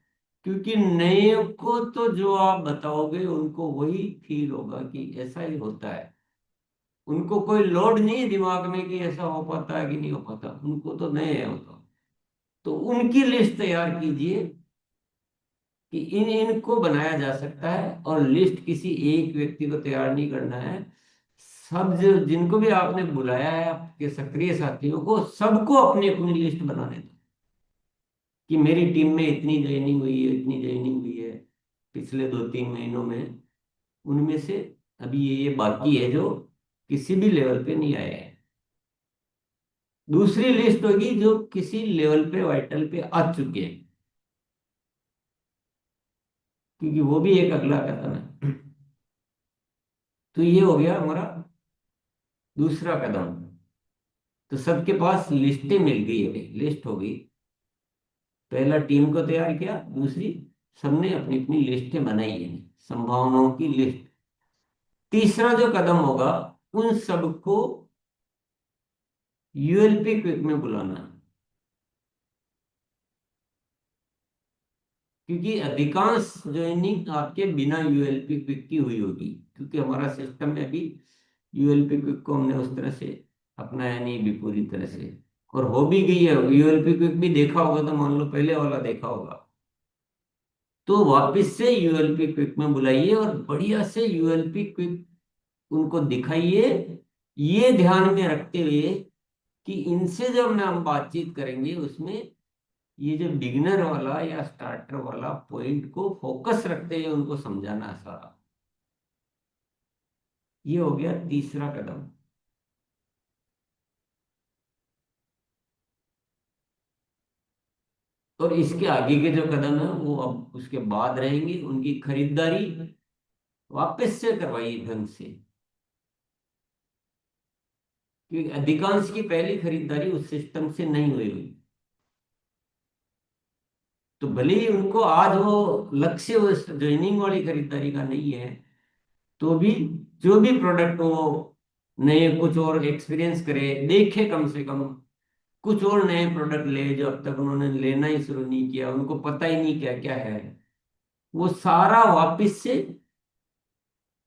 क्योंकि नए को तो जो आप बताओगे उनको वही फील होगा कि ऐसा ही होता है। उनको कोई लोड नहीं है दिमाग में कि ऐसा हो पाता है कि नहीं हो पाता, उनको तो नए है वो तो उनकी लिस्ट तैयार कीजिए कि इन इनको बनाया जा सकता है। और लिस्ट किसी एक व्यक्ति को तैयार नहीं करना है, सब जो जिनको भी आपने बुलाया है, आपके सक्रिय साथियों को, सबको अपनी अपनी लिस्ट बनाने दो कि मेरी टीम में इतनी ज्वाइनिंग हुई है, इतनी ज्वाइनिंग हुई है पिछले 2-3 महीनों में, उनमें से अभी ये बाकी है जो किसी भी लेवल पे नहीं आए हैं। दूसरी लिस्ट होगी जो किसी लेवल पे, वाइटल पे आ चुके हैं, क्योंकि वो भी एक अगला कदम है। तो ये हो गया हमारा दूसरा कदम। तो सबके पास लिस्टें मिल गई, अभी लिस्ट हो गई। पहला टीम को तैयार किया, दूसरी सबने अपनी अपनी लिस्टें बनाई है, संभावनाओं की लिस्ट। तीसरा जो कदम होगा, उन सबको यूएलपी क्विक में बुलाना, क्योंकि अधिकांश ज्वाइनिंग आपके बिना यूएलपी क्विक की हुई होगी, क्योंकि हमारा सिस्टम में अभी यूएलपी क्विक को हमने उस तरह से अपनाया नहीं भी पूरी तरह से। और हो भी गई है, यूएलपी क्विक भी देखा होगा तो मान लो पहले वाला देखा होगा, तो वापस से यूएलपी क्विक में बुलाइए और बढ़िया से यूएलपी क्विक उनको दिखाइए ये ध्यान में रखते हुए कि इनसे जब हम बातचीत करेंगे उसमें ये जो बिगिनर वाला या स्टार्टर वाला पॉइंट को फोकस रखते हुए उनको समझाना है सारा। ये हो गया तीसरा कदम। और इसके आगे के जो कदम है वो अब उसके बाद रहेंगे। उनकी खरीदारी वापस से करवाइए ढंग से, क्योंकि अधिकांश की पहली खरीदारी उस सिस्टम से नहीं हुई। तो भले ही उनको आज वो लक्ष्य उस ज्वाइनिंग वाली खरीदारी का नहीं है, तो भी जो भी प्रोडक्ट वो नए कुछ और एक्सपीरियंस करे, देखे, कम से कम कुछ और नए प्रोडक्ट ले जो अब तक उन्होंने लेना ही शुरू नहीं किया, उनको पता ही नहीं क्या क्या है, वो सारा वापस से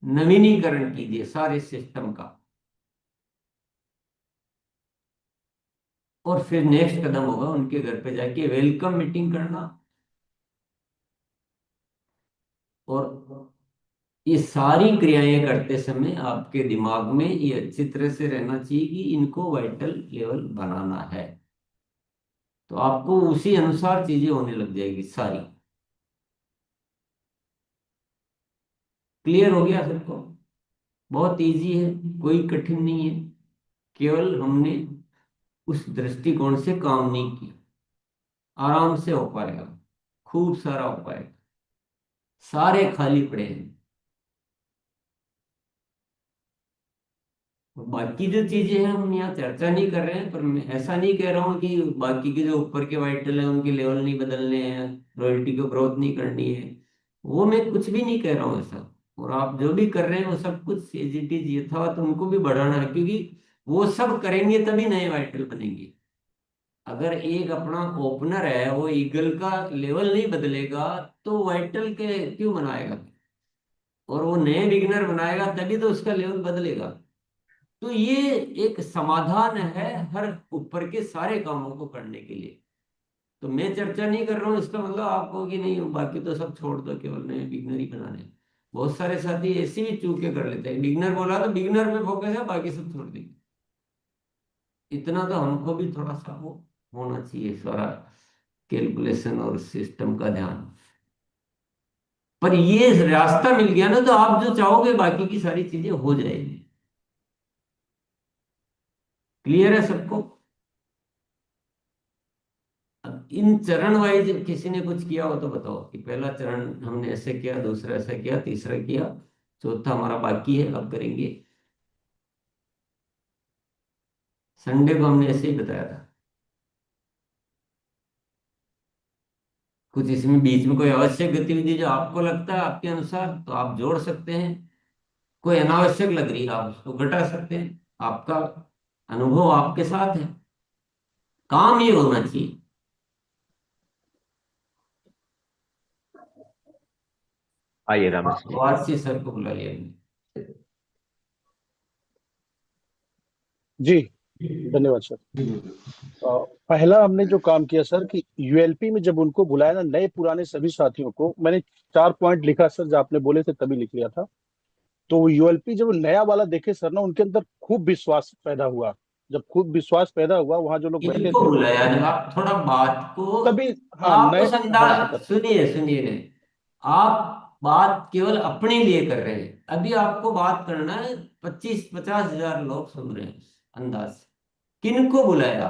नवीनीकरण कीजिए सारे सिस्टम का। और फिर नेक्स्ट कदम होगा उनके घर पे जाके वेलकम मीटिंग करना। और ये सारी क्रियाएं करते समय आपके दिमाग में ये अच्छी तरह से रहना चाहिए कि इनको वाइटल लेवल बनाना है। तो आपको उसी अनुसार चीजें होने लग जाएगी सारी। क्लियर हो गया सबको? बहुत इजी है, कोई कठिन नहीं है, केवल हमने उस दृष्टिकोण से काम नहीं किया। आराम से हो पाएगा, खूब सारा हो पाएगा, सारे खाली पड़े हैं। बाकी जो चीजें हैं हम यहाँ चर्चा नहीं कर रहे हैं, पर मैं ऐसा नहीं कह रहा हूँ कि बाकी के जो ऊपर के वाइटल हैं उनके लेवल नहीं बदलने हैं, रॉयल्टी को ग्रोथ नहीं करनी है, वो मैं कुछ भी नहीं कह रहा हूँ ऐसा। और आप जो भी कर रहे हैं वो सब कुछ एज इट इज यथावत उनको भी बढ़ाना है, क्योंकि वो सब करेंगे तभी नए वाइटल बनेंगे। अगर एक अपना ओपनर है वो ईगल का लेवल नहीं बदलेगा तो वाइटल के क्यों बनाएगा? और वो नए बिगिनर बनाएगा तभी तो उसका लेवल बदलेगा। तो ये एक समाधान है हर ऊपर के सारे कामों को करने के लिए। तो मैं चर्चा नहीं कर रहा हूँ इसका मतलब आपको कि नहीं बाकी तो सब छोड़ दो, केवल नए बिगनर ही बनाने हैं। बहुत सारे साथी ऐसी भी चूके कर लेते हैं, बिगनर बोला तो बिगनर पे फोकस है, बाकी सब छोड़ देंगे। इतना तो हमको भी थोड़ा सा वो होना चाहिए, सारा कैलकुलेशन और सिस्टम का ध्यान। पर ये रास्ता मिल गया ना तो आप जो चाहोगे बाकी की सारी चीजें हो जाएगी। क्लियर है सबको? अब इन चरण वाइज किसी ने कुछ किया हो तो बताओ कि पहला चरण हमने ऐसे किया, दूसरा ऐसा किया, तीसरा किया, चौथा हमारा बाकी है, अब करेंगे। संडे को हमने ऐसे ही बताया था। कुछ इसमें बीच में कोई आवश्यक गतिविधि जो आपको लगता है आपके अनुसार तो आप जोड़ सकते हैं, कोई अनावश्यक लग रही है आप उसको घटा सकते हैं। आपका अनुभव आपके साथ है, काम ये होना चाहिए। आइए रमेश जी। वारसी सर को बुला लिया हमने। जी धन्यवाद सर। पहला हमने जो काम किया सर कि यूएलपी में जब उनको बुलाया ना, नए पुराने सभी साथियों को, मैंने 4 पॉइंट लिखा सर, जो आपने बोले थे तभी लिख लिया था। तो यूएलपी जब नया वाला देखे सर ना, उनके अंदर खूब विश्वास पैदा हुआ। जब खूब विश्वास पैदा हुआ, वहां जो लोग बैठे इनको थे बुलाया जब आप थोड़ा बात को तभी, हाँ आप नए, उस हाँ अंदाज, बता, सुनिए सुनिए ने, आप बात केवल अपने लिए कर रहे हैं। अभी आपको बात करना है, 25-50 हजार लोग सुन रहे हैं उस अंदाज से। किनको बुलाया?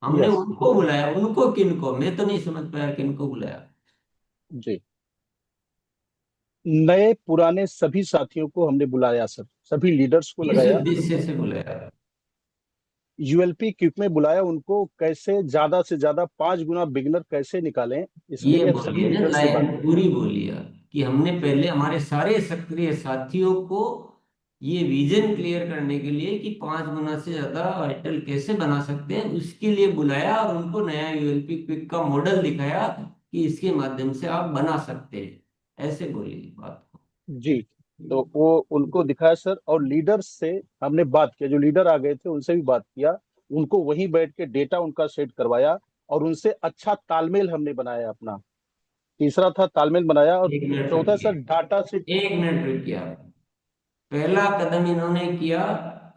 हमने यस उनको बुलाया, उनको किनको? मैं तो नहीं समझ पाया किनको बुलाया। जी। नए पुराने सभी साथियों को हमने बुलाया सर, सभी लीडर्स को किस लगाया, उद्देश्य से बुलाया? यूएलपी क्विक में बुलाया। उनको कैसे ज्यादा से ज्यादा 5 गुना बिगनर कैसे निकालें, इसके ये लिए सभी बोलिए ना, लीडर से नए बात की। पूरी बोलिए कि हमने पहले हमारे सारे सक्रिय साथियों को ये विजन क्लियर करने के लिए कि 5 गुना से ज्यादा वाइटल कैसे बना सकते हैं उसके लिए बुलाया, और उनको नया यूएलपी क्विक का मॉडल दिखाया कि इसके माध्यम से आप बना सकते हैं। ऐसे बोलिए बात को। जी, तो वो उनको दिखाया सर, और लीडर्स से हमने बात किया, जो लीडर आ गए थे उनसे भी बात किया, उनको वहीं बैठ के डेटा उनका सेट करवाया, और उनसे अच्छा तालमेल हमने बनाया अपना। तीसरा था तालमेल बनाया, और 1 मिनट चौथा रुकिए, सर डाटा सेट। 1 मिनट रुकिए आप। पहला कदम इन्होंने किया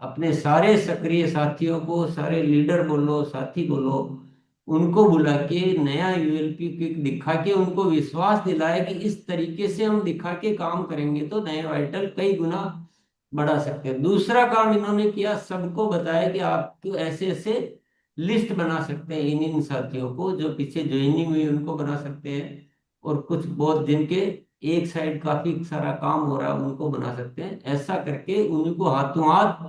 अपने सारे सक्रिय साथियों को, सारे लीडर बोलो, साथी बोलो, उनको बुला के नया यूएलपी क्विक दिखा के उनको विश्वास दिलाया कि इस तरीके से हम दिखा के काम करेंगे तो नए वाइटल कई गुना बढ़ा सकते हैं। दूसरा काम इन्होंने किया, सबको बताया कि आप ऐसे ऐसे लिस्ट बना सकते हैं, इन साथियों को जो पीछे ज्वाइनिंग हुई उनको बना सकते हैं, और कुछ बहुत जिनके एक साइड काफी सारा काम हो रहा है उनको बना सकते हैं। ऐसा करके उनको हाथों हाथ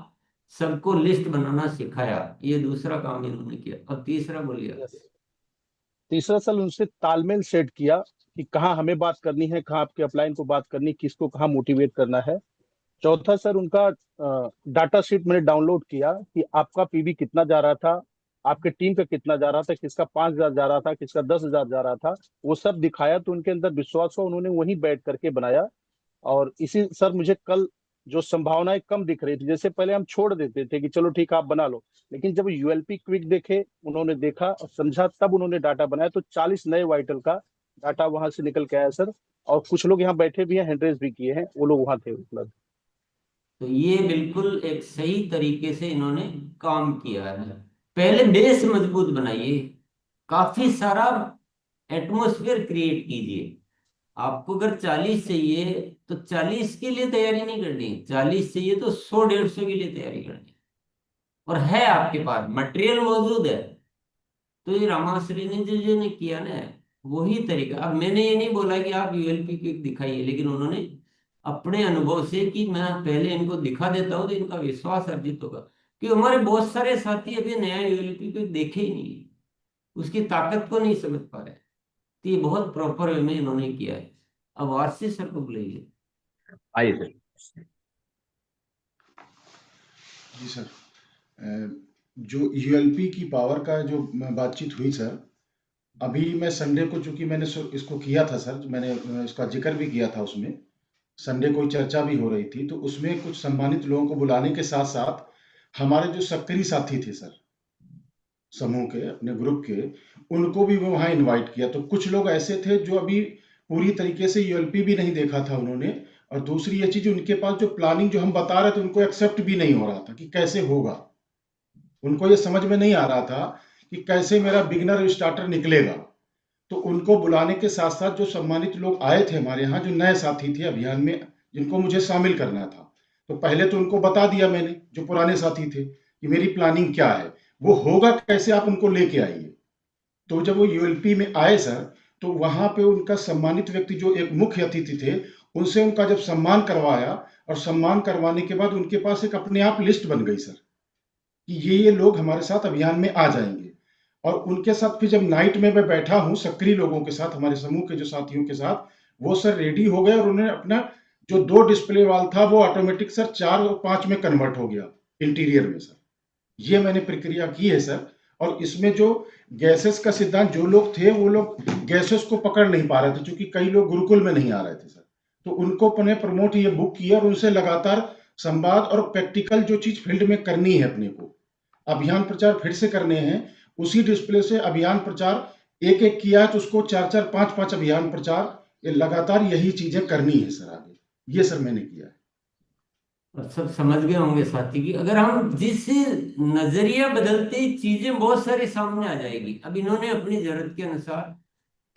सबको लिस्ट बनाना सिखाया। ये दूसरा काम इन्होंने किया। अब तीसरा बोलिए। यस। तीसरा सर उनसे तालमेल सेट किया कि कहाँ हमें बात करनी है, कहाँ आपके अपलाइन को बात करनी, किसको कहाँ मोटिवेट करना है। चौथा सर उनका डाटा शीट मैंने डाउनलोड किया कि आपका पीवी कितना जा रहा था, आपके टीम का कितना जा रहा था, किसका 5,000 जा रहा था, किसका 10,000 जा रहा था, वो सब दिखाया तो उनके अंदर विश्वास हुआ, उन्होंने वहीं बैठ करके बनाया। और इसी सर मुझे कल जो संभावनाएं कम दिख रही थी, जैसे पहले हम छोड़ देते थे कि चलो ठीक है आप बना लो, लेकिन जब यूएलपी क्विक देखे, उन्होंने देखा और समझा, तब उन्होंने डाटा बनाया। तो 40 नए वाइटल का डाटा वहां से निकल के आया सर। और कुछ लोग यहाँ बैठे भी हैं, हैंड भी किए हैं, वो लोग वहां थे उपलब्ध। तो ये बिल्कुल एक सही तरीके से इन्होंने काम किया है। पहले बेस मजबूत बनाइए, काफी सारा एटमॉस्फेयर क्रिएट कीजिए। आपको अगर 40 चाहिए तो 40 के लिए तैयारी नहीं करनी, 40 चाहिए तो 100-150 के लिए तैयारी करनी। और है आपके पास मटेरियल मौजूद है, तो ये रामाश्री ने जो ने किया ना, वही तरीका। अब मैंने ये नहीं बोला कि आप यूएलपी क्विक दिखाइए, लेकिन उन्होंने अपने अनुभव से कि मैं पहले इनको दिखा देता हूँ तो इनका विश्वास अर्जित होगा। कि हमारे बहुत सारे साथी अभी नया यूएलपी क्विक देखे ही नहीं, उसकी ताकत को नहीं समझ पा रहे। तो ये बहुत प्रॉपर वे में इन्होंने किया है। अब आशीष सर को बुलाइए। आइए सर। जी सर, जो यूएलपी की पावर का जो बातचीत हुई सर, अभी मैं संडे को, चूंकि मैंने इसको किया था सर, मैंने इसका जिक्र भी किया था, उसमें संडे को चर्चा भी हो रही थी, तो उसमें कुछ सम्मानित लोगों को बुलाने के साथ साथ हमारे जो सक्रिय साथी थे सर समूह के, अपने ग्रुप के, उनको भी वहां इनवाइट किया। तो कुछ लोग ऐसे थे जो अभी पूरी तरीके से यूएलपी भी नहीं देखा था उन्होंने, और दूसरी ये चीज, उनके पास जो प्लानिंग जो हम बता रहे थे उनको एक्सेप्ट भी नहीं हो रहा था कि कैसे होगा। उनको ये समझ में नहीं आ रहा था कि कैसे मेरा बिगिनर स्टार्टर निकलेगा। तो उनको बुलाने के साथ साथ जो सम्मानित लोग आए थे हमारे यहाँ, जो नए साथी थे अभियान में, जिनको मुझे शामिल करना था, तो पहले तो उनको बता दिया मैंने, जो पुराने साथी थे, कि मेरी प्लानिंग क्या है, वो होगा कैसे, आप उनको लेके आइए। तो जब वो यूएलपी में आए सर, तो वहां पे उनका सम्मानित व्यक्ति जो एक मुख्य अतिथि थे, उनसे उनका जब सम्मान करवाया, और सम्मान करवाने के बाद उनके पास एक अपने आप लिस्ट बन गई सर कि ये लोग हमारे साथ अभियान में आ जाएंगे। और उनके साथ फिर जब नाइट में मैं बैठा हूं सक्रिय लोगों के साथ, हमारे समूह के जो साथियों के साथ, वो सर रेडी हो गए, और उन्होंने अपना जो 2 डिस्प्ले वाल था वो ऑटोमेटिक सर 4 और 5 में कन्वर्ट हो गया इंटीरियर में सर। ये मैंने प्रक्रिया की है सर। और इसमें जो गैसेस का सिद्धांत, जो लोग थे वो लोग गैसेस को पकड़ नहीं पा रहे थे, क्योंकि कई लोग गुरुकुल में नहीं आ रहे थे सर, तो उनको अपने प्रमोट ये बुक किया, और उनसे लगातार संवाद और प्रैक्टिकल जो चीज फील्ड में करनी है, अपने को अभियान प्रचार फिर से करने हैं, उसी डिस्प्ले से अभियान प्रचार एक एक किया, तो उसको 4-4, 5-5 अभियान प्रचार, ये लगातार यही चीजें करनी है सर आगे। ये सर मैंने किया है। और सब समझ गए होंगे साथी की, अगर हम जिस नजरिया बदलते चीजें बहुत सारी सामने आ जाएगी। अब इन्होंने अपनी जरूरत के अनुसार,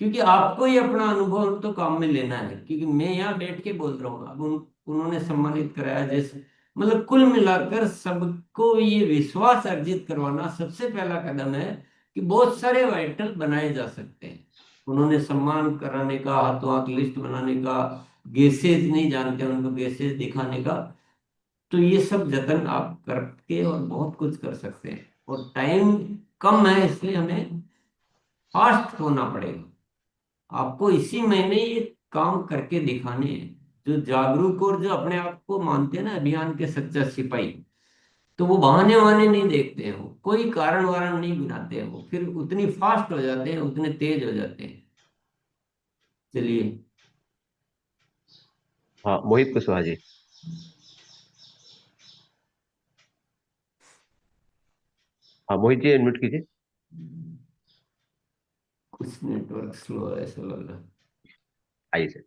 क्योंकि आपको ही अपना अनुभव तो काम में लेना है, क्योंकि मैं यहाँ बैठ के बोल रहा हूँ। अब उन्होंने सम्मानित कराया, जैसे मतलब कुल मिलाकर सबको ये विश्वास अर्जित करवाना सबसे पहला कदम है कि बहुत सारे वाइटल बनाए जा सकते हैं। उन्होंने सम्मान कराने का, हाथों हाथ लिस्ट बनाने का, गैसेज नहीं जानते उनको गैसेज दिखाने का, तो ये सब जतन आप करके और बहुत कुछ कर सकते हैं। और टाइम कम है, इसलिए हमें फास्ट होना पड़ेगा। आपको इसी महीने ये काम करके दिखाने हैं। जो जागरूक और जो अपने आप को मानते हैं ना अभियान के सच्चा सिपाही, तो वो बहाने वहाने नहीं देखते हैं, वो कोई कारण वारण नहीं बनाते हैं, वो फिर उतनी फास्ट हो जाते हैं, उतने तेज हो जाते हैं। चलिए। हाँ, मोहित कुशवाहा जी। हाँ मोहित जी, अनम्यूट कीजिए। कुछ नेटवर्क स्लो है ऐसा लग रहा आइए सर।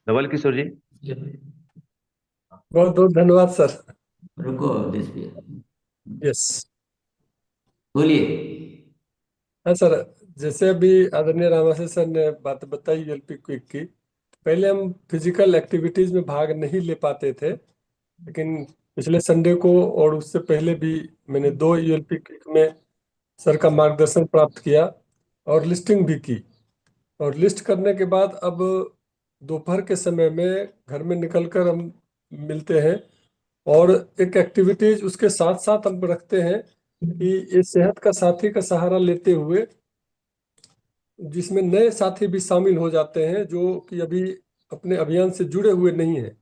धवल किशोर जी। है। बहुत बहुत धन्यवाद सर। रुको दिस भैया, यस। बोलिए। हाँ सर, जैसे अभी आदरणीय रामाशय सर ने बात बताई यूएलपी क्विक की, पहले हम फिजिकल एक्टिविटीज में भाग नहीं ले पाते थे, लेकिन पिछले संडे को और उससे पहले भी मैंने 2 यूएलपी क्विक में सर का मार्गदर्शन प्राप्त किया और लिस्टिंग भी की। और लिस्ट करने के बाद अब दोपहर के समय में घर में निकलकर हम मिलते हैं, और एक एक्टिविटीज उसके साथ साथ हम रखते हैं कि ये सेहत का साथी का सहारा लेते हुए, जिसमें नए साथी भी शामिल हो जाते हैं जो कि अभी अपने अभियान से जुड़े हुए नहीं हैं।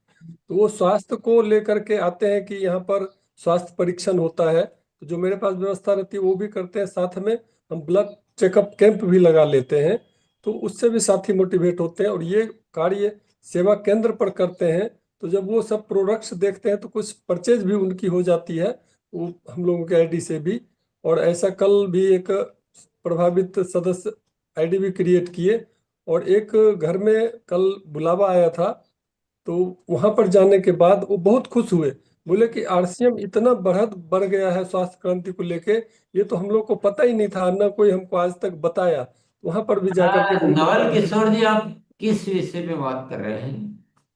तो वो स्वास्थ्य को लेकर के आते हैं कि यहाँ पर स्वास्थ्य परीक्षण होता है, तो जो मेरे पास व्यवस्था रहती है वो भी करते हैं। साथ में हम ब्लड चेकअप कैंप भी लगा लेते हैं, तो उससे भी साथी मोटिवेट होते हैं। और ये कार्य सेवा केंद्र पर करते हैं, तो जब वो सब प्रोडक्ट्स देखते हैं तो कुछ परचेज भी उनकी हो जाती है, वो हम लोगों के आईडी से भी। और ऐसा कल भी एक प्रभावित सदस्य आईडी भी क्रिएट किए, और एक घर में कल बुलावा आया था, तो वहां पर जाने के बाद वो बहुत खुश हुए। बोले कि आरसीएम इतना बढ़ गया है स्वास्थ्य क्रांति को लेके, ये तो हम लोग को पता ही नहीं था, ना कोई हमको आज तक बताया। वहां पर भी जाकर के नवल किशोर जी, आप किस विषय पे बात कर रहे हैं?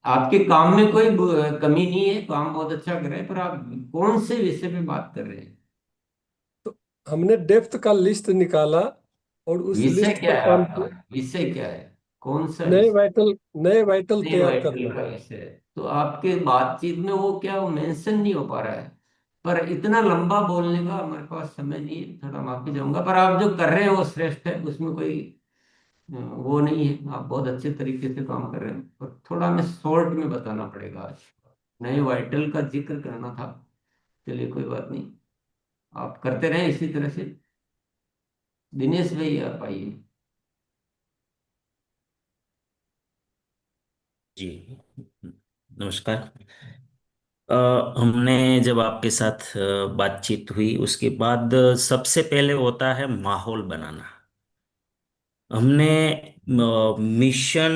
आपके काम में कोई कमी नहीं है, काम बहुत अच्छा कर रहे हैं, पर आप कौन से विषय पे बात कर रहे हैं? तो हमने डेप्थ का लिस्ट निकाला और उस विषय लिस्ट क्या पर है काम आपका? किया। विषय क्या है? कौन सा नए विषय? वाइटल नए वाइटल नहीं, तैयार वाइटल करना का है। विषय है। तो आपके बातचीत में वो क्या, वो मेंशन नहीं हो पा रहा है। पर इतना लंबा बोलने का हमारे पास समय नहीं है, थोड़ा माफी चाहूंगा। पर आप जो कर रहे हैं वो श्रेष्ठ है, उसमें कोई वो नहीं है। आप बहुत अच्छे तरीके से काम कर रहे हैं, पर थोड़ा हमें शॉर्ट में बताना पड़ेगा आज। नए वाइटल का जिक्र करना था। चलिए कोई बात नहीं, आप करते रहें इसी तरह से। दिनेश भाई आप आइए। जी नमस्कार। हमने जब आपके साथ बातचीत हुई उसके बाद सबसे पहले होता है माहौल बनाना। हमने मिशन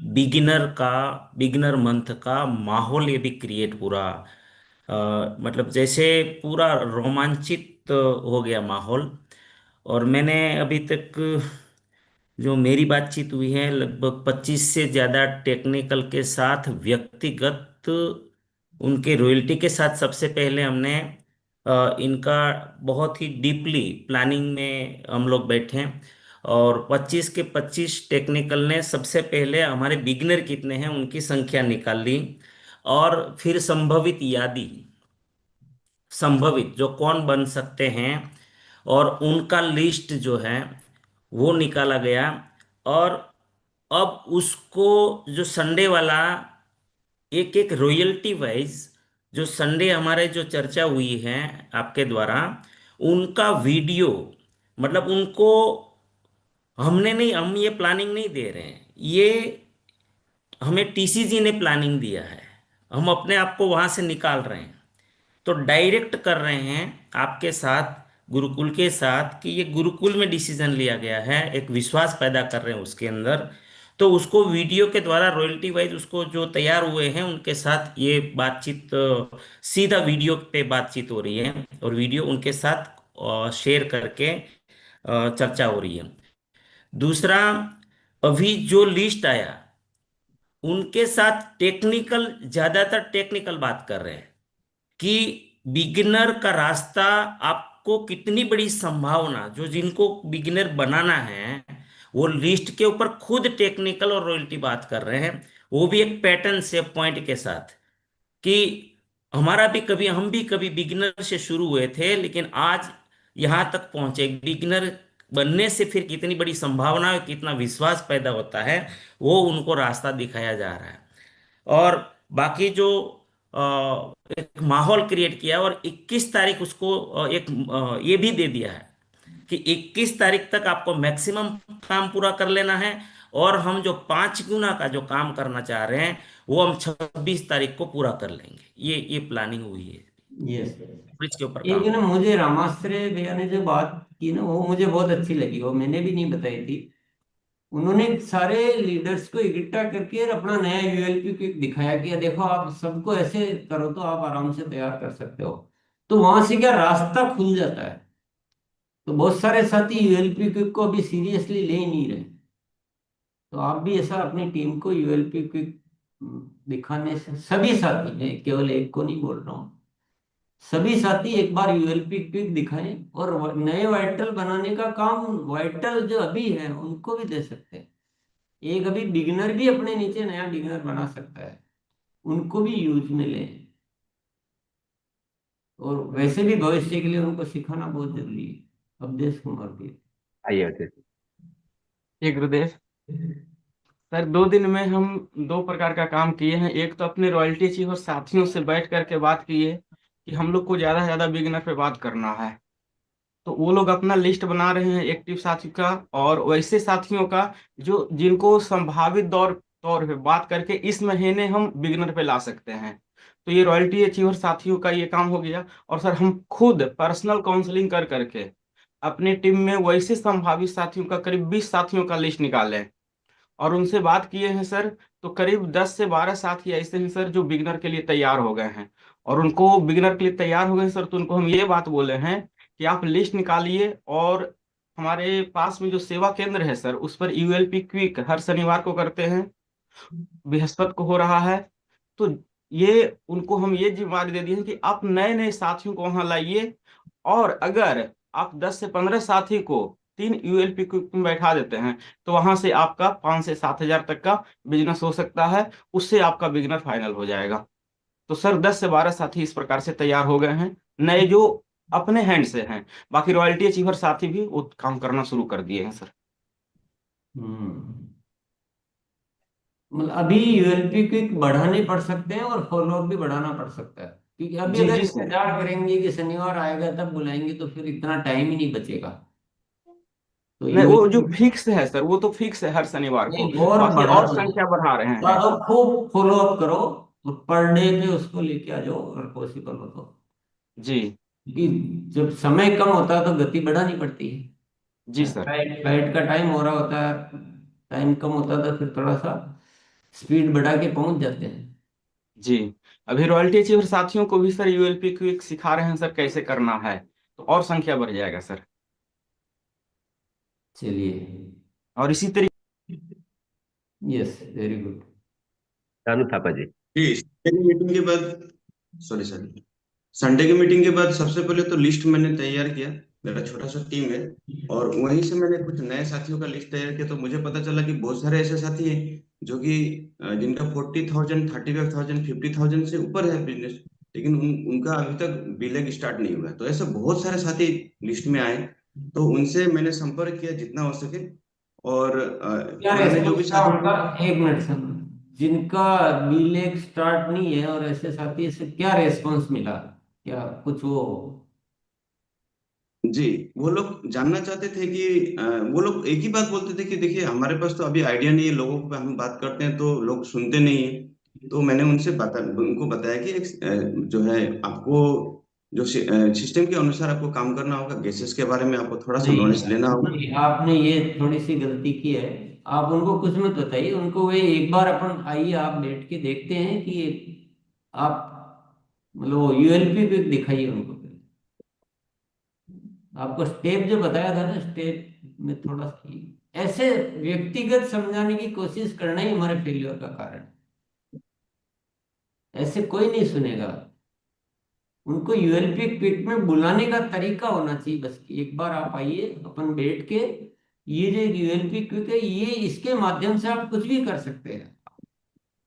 बिगिनर मंथ का माहौल ये भी क्रिएट पूरा मतलब जैसे पूरा रोमांचित हो गया माहौल। और मैंने अभी तक जो मेरी बातचीत हुई है लगभग 25 से ज़्यादा टेक्निकल के साथ, व्यक्तिगत उनके रॉयल्टी के साथ सबसे पहले हमने इनका बहुत ही डीपली प्लानिंग में हम लोग बैठे। और 25 के 25 टेक्निकल ने सबसे पहले हमारे बिगिनर कितने हैं उनकी संख्या निकाल ली, और फिर संभवित जो कौन बन सकते हैं और उनका लिस्ट जो है वो निकाला गया। और अब उसको जो संडे वाला एक एक रॉयल्टी वाइज जो संडे हमारे जो चर्चा हुई है आपके द्वारा, उनका वीडियो, मतलब उनको हमने नहीं, हम ये प्लानिंग नहीं दे रहे हैं, ये हमें टीसीजी ने प्लानिंग दिया है, हम अपने आप को वहां से निकाल रहे हैं। तो डायरेक्ट कर रहे हैं आपके साथ, गुरुकुल के साथ, कि ये गुरुकुल में डिसीजन लिया गया है, एक विश्वास पैदा कर रहे हैं उसके अंदर। तो उसको वीडियो के द्वारा रॉयल्टी वाइज उसको जो तैयार हुए हैं उनके साथ ये बातचीत सीधा वीडियो पे बातचीत हो रही है, और वीडियो उनके साथ शेयर करके चर्चा हो रही है। दूसरा, अभी जो लिस्ट आया उनके साथ टेक्निकल, ज्यादातर टेक्निकल बात कर रहे हैं कि बिगिनर का रास्ता, आपको कितनी बड़ी संभावना, जो जिनको बिगिनर बनाना है वो लिस्ट के ऊपर खुद टेक्निकल और रॉयल्टी बात कर रहे हैं, वो भी एक पैटर्न से पॉइंट के साथ, कि हम भी कभी बिगिनर से शुरू हुए थे लेकिन आज यहां तक पहुंचे। बिगिनर बनने से फिर कितनी बड़ी संभावना और कितना विश्वास पैदा होता है, वो उनको रास्ता दिखाया जा रहा है। और बाकी जो एक माहौल क्रिएट किया, और 21 तारीख उसको ये भी दे दिया है कि 21 तारीख तक आपको मैक्सिमम काम पूरा कर लेना है, और हम जो 5 गुना का जो काम करना चाह रहे हैं वो हम 26 तारीख को पूरा कर लेंगे। ये प्लानिंग हुई है, यस। ब्रिज के ऊपर एक काम। ना, मुझे रामाश्रय भैया ने जो बात की ना, वो मुझे बहुत अच्छी लगी, वो मैंने भी नहीं बताई थी। उन्होंने सारे लीडर्स को इकट्ठा करके अपना नया यूएलपी को दिखाया कि देखो आप सबको ऐसे करो तो आप आराम से तैयार कर सकते हो। तो वहां से क्या रास्ता खुल जाता है। तो बहुत सारे साथी यूएलपी को अभी सीरियसली ले ही नहीं रहे। तो आप भी ऐसा अपनी टीम को यूएलपी क्विक दिखाने से, सभी साथी, मैं केवल एक को नहीं बोल रहा हूँ, सभी साथी एक बार यूएलपी क्विक दिखाएं और नए वाइटल बनाने का काम वाइटल जो अभी है उनको भी दे सकते हैं। एक अभी बिगिनर भी अपने नीचे नया बिगिनर बना सकता है, उनको भी यूज में लें। और वैसे भी भविष्य के लिए उनको सिखाना बहुत जरूरी है। अवधेश कुमार भी। आइए अवधेश। ये गुरुदेव सर, 2 दिन में हम 2 प्रकार का काम किए हैं। एक तो अपने रॉयल्टी चीफ और साथियों से बैठ करके बात की है कि हम लोग को ज्यादा से ज्यादा बिगिनर पे बात करना है। तो वो लोग अपना लिस्ट बना रहे हैं एक्टिव साथी का और वैसे साथियों का जो जिनको संभावित तौर तौर पे बात करके इस महीने हम बिगिनर पे ला सकते हैं। तो ये रॉयल्टी अचीवर साथियों का ये काम हो गया। और सर हम खुद पर्सनल काउंसलिंग कर करके अपनी टीम में वैसे संभावित साथियों का करीब 20 साथियों का लिस्ट निकाले और उनसे बात किए हैं सर। तो करीब 10 से 12 साथी ऐसे हैं सर जो बिगिनर के लिए तैयार हो गए हैं। और उनको बिगिनर के लिए तैयार हो गए हैं सर, तो उनको हम ये बात बोले हैं कि आप लिस्ट निकालिए और हमारे पास में जो सेवा केंद्र है सर उस पर यूएलपी क्विक हर शनिवार को करते हैं, बृहस्पति को हो रहा है। तो ये उनको हम ये जिम्मेदारी दे दी है कि आप नए नए साथियों को वहां लाइए और अगर आप 10 से 15 साथी को 3 यूएलपी क्विक में बैठा देते हैं तो वहां से आपका 5 से 7 हजार तक का बिजनेस हो सकता है। उससे आपका बिजनेस फाइनल हो जाएगा। तो सर 10 से 12 साथी इस प्रकार से तैयार हो गए हैं नए जो अपने हैंड से हैं। बाकी रॉयल्टी अचीवर साथी भी वो काम करना शुरू कर दिए हैं सर। मतलब अभी यूएलपी क्विक बढ़ाने पड़ सकते हैं और फॉलोअप भी बढ़ाना पड़ सकता है, क्योंकि अभी जी अगर जी सर। इंतजार करेंगे कि शनिवार आएगा तब बुलाएंगे तो फिर इतना टाइम ही नहीं बचेगा। तो नहीं, वो जो यूएलपी फिक्स है सर वो तो फिक्स है हर शनिवार को। नहीं और बाकी बढ़ा और दो, संख्या बढ़ा रहे हैं। और खूब फॉलो अप करो और पर डे पे उसको लेके आ जाओ अगर पॉसिबल हो तो। जी क्योंकि जब समय कम होता है तो गति बढ़ानी पड़ती जी है। सर। फ्लाइट का टाइम हो रहा होता है, टाइम कम होता है तो फिर थोड़ा सा स्पीड बढ़ा के पहुंच जाते हैं। जी अभी रॉयल्टी अचीवर साथियों को भी सर यूएलपी क्विक सिखा रहे हैं सर कैसे करना है, तो और संख्या बढ़ जाएगा सर। चलिए, और इसी तरीके yes very good. Ranu Thapa ji. जी संडे की मीटिंग के बाद, सॉरी संडे की मीटिंग के बाद सबसे पहले तो लिस्ट मैंने तैयार किया। मेरा छोटा सा टीम है और वहीं से मैंने कुछ नए साथियों का लिस्ट तैयार किया। तो मुझे पता चला कि बहुत सारे ऐसे साथी हैं जो कि जिनका 40,000 35,000 50,000 से ऊपर है बिजनेस, लेकिन उनका अभी तक बिलिंग स्टार्ट नहीं हुआ है। तो ऐसे बहुत सारे साथी लिस्ट में आए, तो उनसे मैंने संपर्क किया जितना हो सके। और क्या पुराने जो भी रेस्पॉन्स था साथी उनका? थे, एक मिनट सर, जिनका बीलेग स्टार्ट नहीं है और ऐसे साथी से क्या रेस्पॉन्स मिला? क्या कुछ वो जी वो लोग जानना चाहते थे कि वो लोग एक ही बात बोलते थे कि देखिए हमारे पास तो अभी आइडिया नहीं है, लोगों को हम बात करते हैं तो लोग सुनते नहीं है। तो मैंने उनको बताया कि जो है आपको जो सिस्टम के अनुसार आपको काम करना होगा। गैसेस के बारे में आपको थोड़ा सा नहीं? नॉलेज लेना होगा। नहीं, आपने ये थोड़ी सी गलती की है। आप उनको कुछ मत बताइए, उनको वे एक बार अपन आइए आप बैठ के देखते हैं कि आप मतलब यूएलपी पे दिखाइए उनको। आपको स्टेप जो बताया था ना, स्टेप में थोड़ा सा ऐसे व्यक्तिगत समझाने की कोशिश करना ही हमारे फेलियर का कारण है। ऐसे कोई नहीं सुनेगा। उनको यूएलपी क्विक में बुलाने का तरीका होना चाहिए बस कि एक बार आप आइए अपन बैठ के, ये जो यूएलपी क्विक है ये इसके माध्यम से आप कुछ भी कर सकते हैं।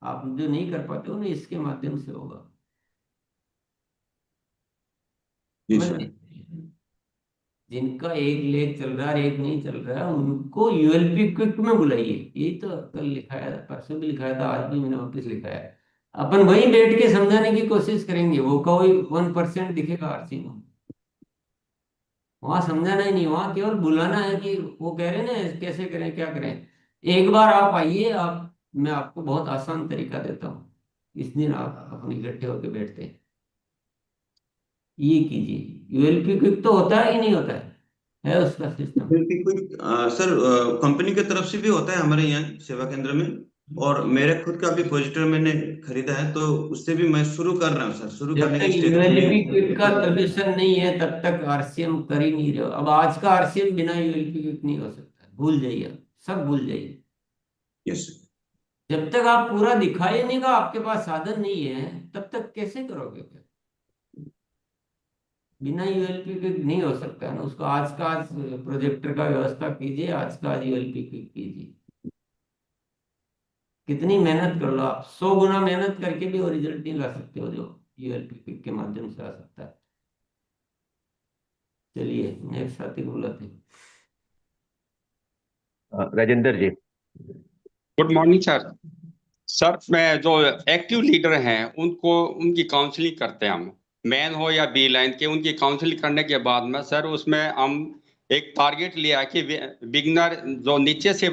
आप जो नहीं कर पाते हो ना इसके माध्यम से होगा। जी समझ सर। गए? जिनका एक लेग चल रहा है एक नहीं चल रहा है उनको यूएलपी क्विक में बुलाइए। यही तो कल लिखा है, परसों भी लिखाया था, आज भी मैंने वापस लिखा है। अपन वहीं बैठ के समझाने की कोशिश करेंगे, वो कोई 1% दिखेगा हर चीज में। वहां समझाना ही नहीं, वहां केवल बुलाना है कि वो कह रहे हैं ना कैसे करें क्या करें। एक बार आप आइए, आप मैं आपको बहुत आसान तरीका देता हूँ। इस दिन आप अपने इकट्ठे होकर बैठते हैं, ये कीजिए। यूएलपी क्विक तो होता है कि नहीं होता है? है उसका सिस्टम। यूएलपी कोई सर कंपनी की तरफ से भी होता है हमारे यहाँ सेवा केंद्र में, और मेरे खुद का भी प्रोजेक्टर मैंने खरीदा है, तो उससे भी मैं शुरू कर रहा हूँ सर, शुरू जब करने तक के स्टेज में यूएलपी हूँ। क्विक का सोल्यूशन नहीं है तब तक आरसीएम कर ही नहीं रहे हो। अब आज का आरसीएम बिना यूएलपी क्विक नहीं हो सकता, भूल जाइए आप, सब भूल जाइए। यस। जब तक आप पूरा दिखाई नहीं का आपके पास साधन नहीं है तब तक कैसे करोगे फिर? बिना यूएलपी क्विक नहीं हो सकता है ना। उसको आज का आज प्रोजेक्टर का व्यवस्था कीजिए, आज का आज यूएलपी क्विक कीजिए। कितनी मेहनत कर लो आप, 100 गुना मेहनत करके भी वो रिजल्ट नहीं ला सकते हो जो यूएलपी क्विक के माध्यम से आ सकता है। चलिए नेक्स्ट साथी को बुलाते हैं। Rajendra ji. Good morning sir. Sir मैं जो एक्टिव लीडर हैं उनको उनकी काउंसलिंग करते हैं हम, मैन हो या बी लाइन के, उनकी काउंसलिंग करने के बाद में सर उसमें हम एक टारगेट लिया कि बिगनर जो नीचे से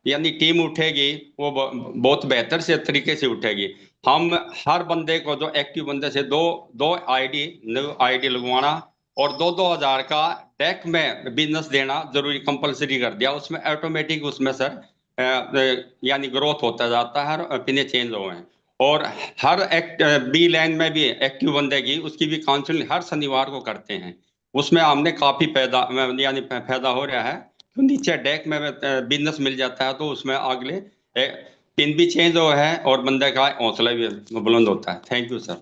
यानी टीम उठेगी वो बहुत बेहतर से तरीके से उठेगी। हम हर बंदे को, जो एक्टिव बंदे से दो दो आईडी लगवाना और 2-2 हज़ार का टैक में बिजनेस देना जरूरी कंपलसरी कर दिया। उसमें ऑटोमेटिक उसमें सर यानी ग्रोथ होता जाता है, हर पिने चेंज हो गए। और हर बी लाइन में भी एक्टिव बंदे की उसकी भी काउंसलिंग हर शनिवार को करते हैं। उसमें हमने काफी फायदा हो रहा है, तो नीचे डेक में बिजनेस मिल जाता है, तो उसमें अगले पिन भी चेंज हो है और बंदे का हौसला भी बुलंद होता है। Thank you sir.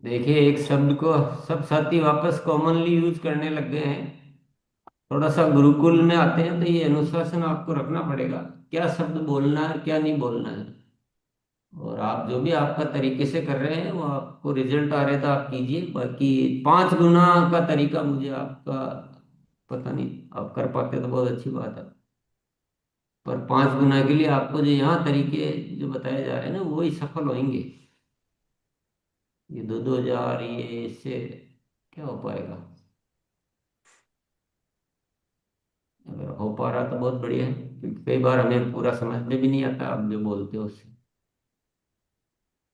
देखिए एक शब्द को सब साथी वापस कॉमनली यूज करने लग गए हैं। थोड़ा सा गुरुकुल में आते हैं तो ये अनुशासन आपको रखना पड़ेगा, क्या शब्द बोलना है क्या नहीं बोलना है। और आप जो भी आपका तरीके से कर रहे हैं वो आपको रिजल्ट आ रहे तो आप कीजिए। बाकी 5 गुना का तरीका मुझे आपका पता नहीं, आप कर पाते तो बहुत अच्छी बात है। पर 5 गुना के लिए आपको जो यहाँ तरीके जो बताए जा रहे हैं ना वही सफल होंगे। ये 2-2 हज़ार ये इससे क्या हो पाएगा? अगर हो पा रहा तो बहुत बढ़िया है, क्योंकि कई बार हमें पूरा समझ में भी नहीं आता आप जो बोलते हो उससे।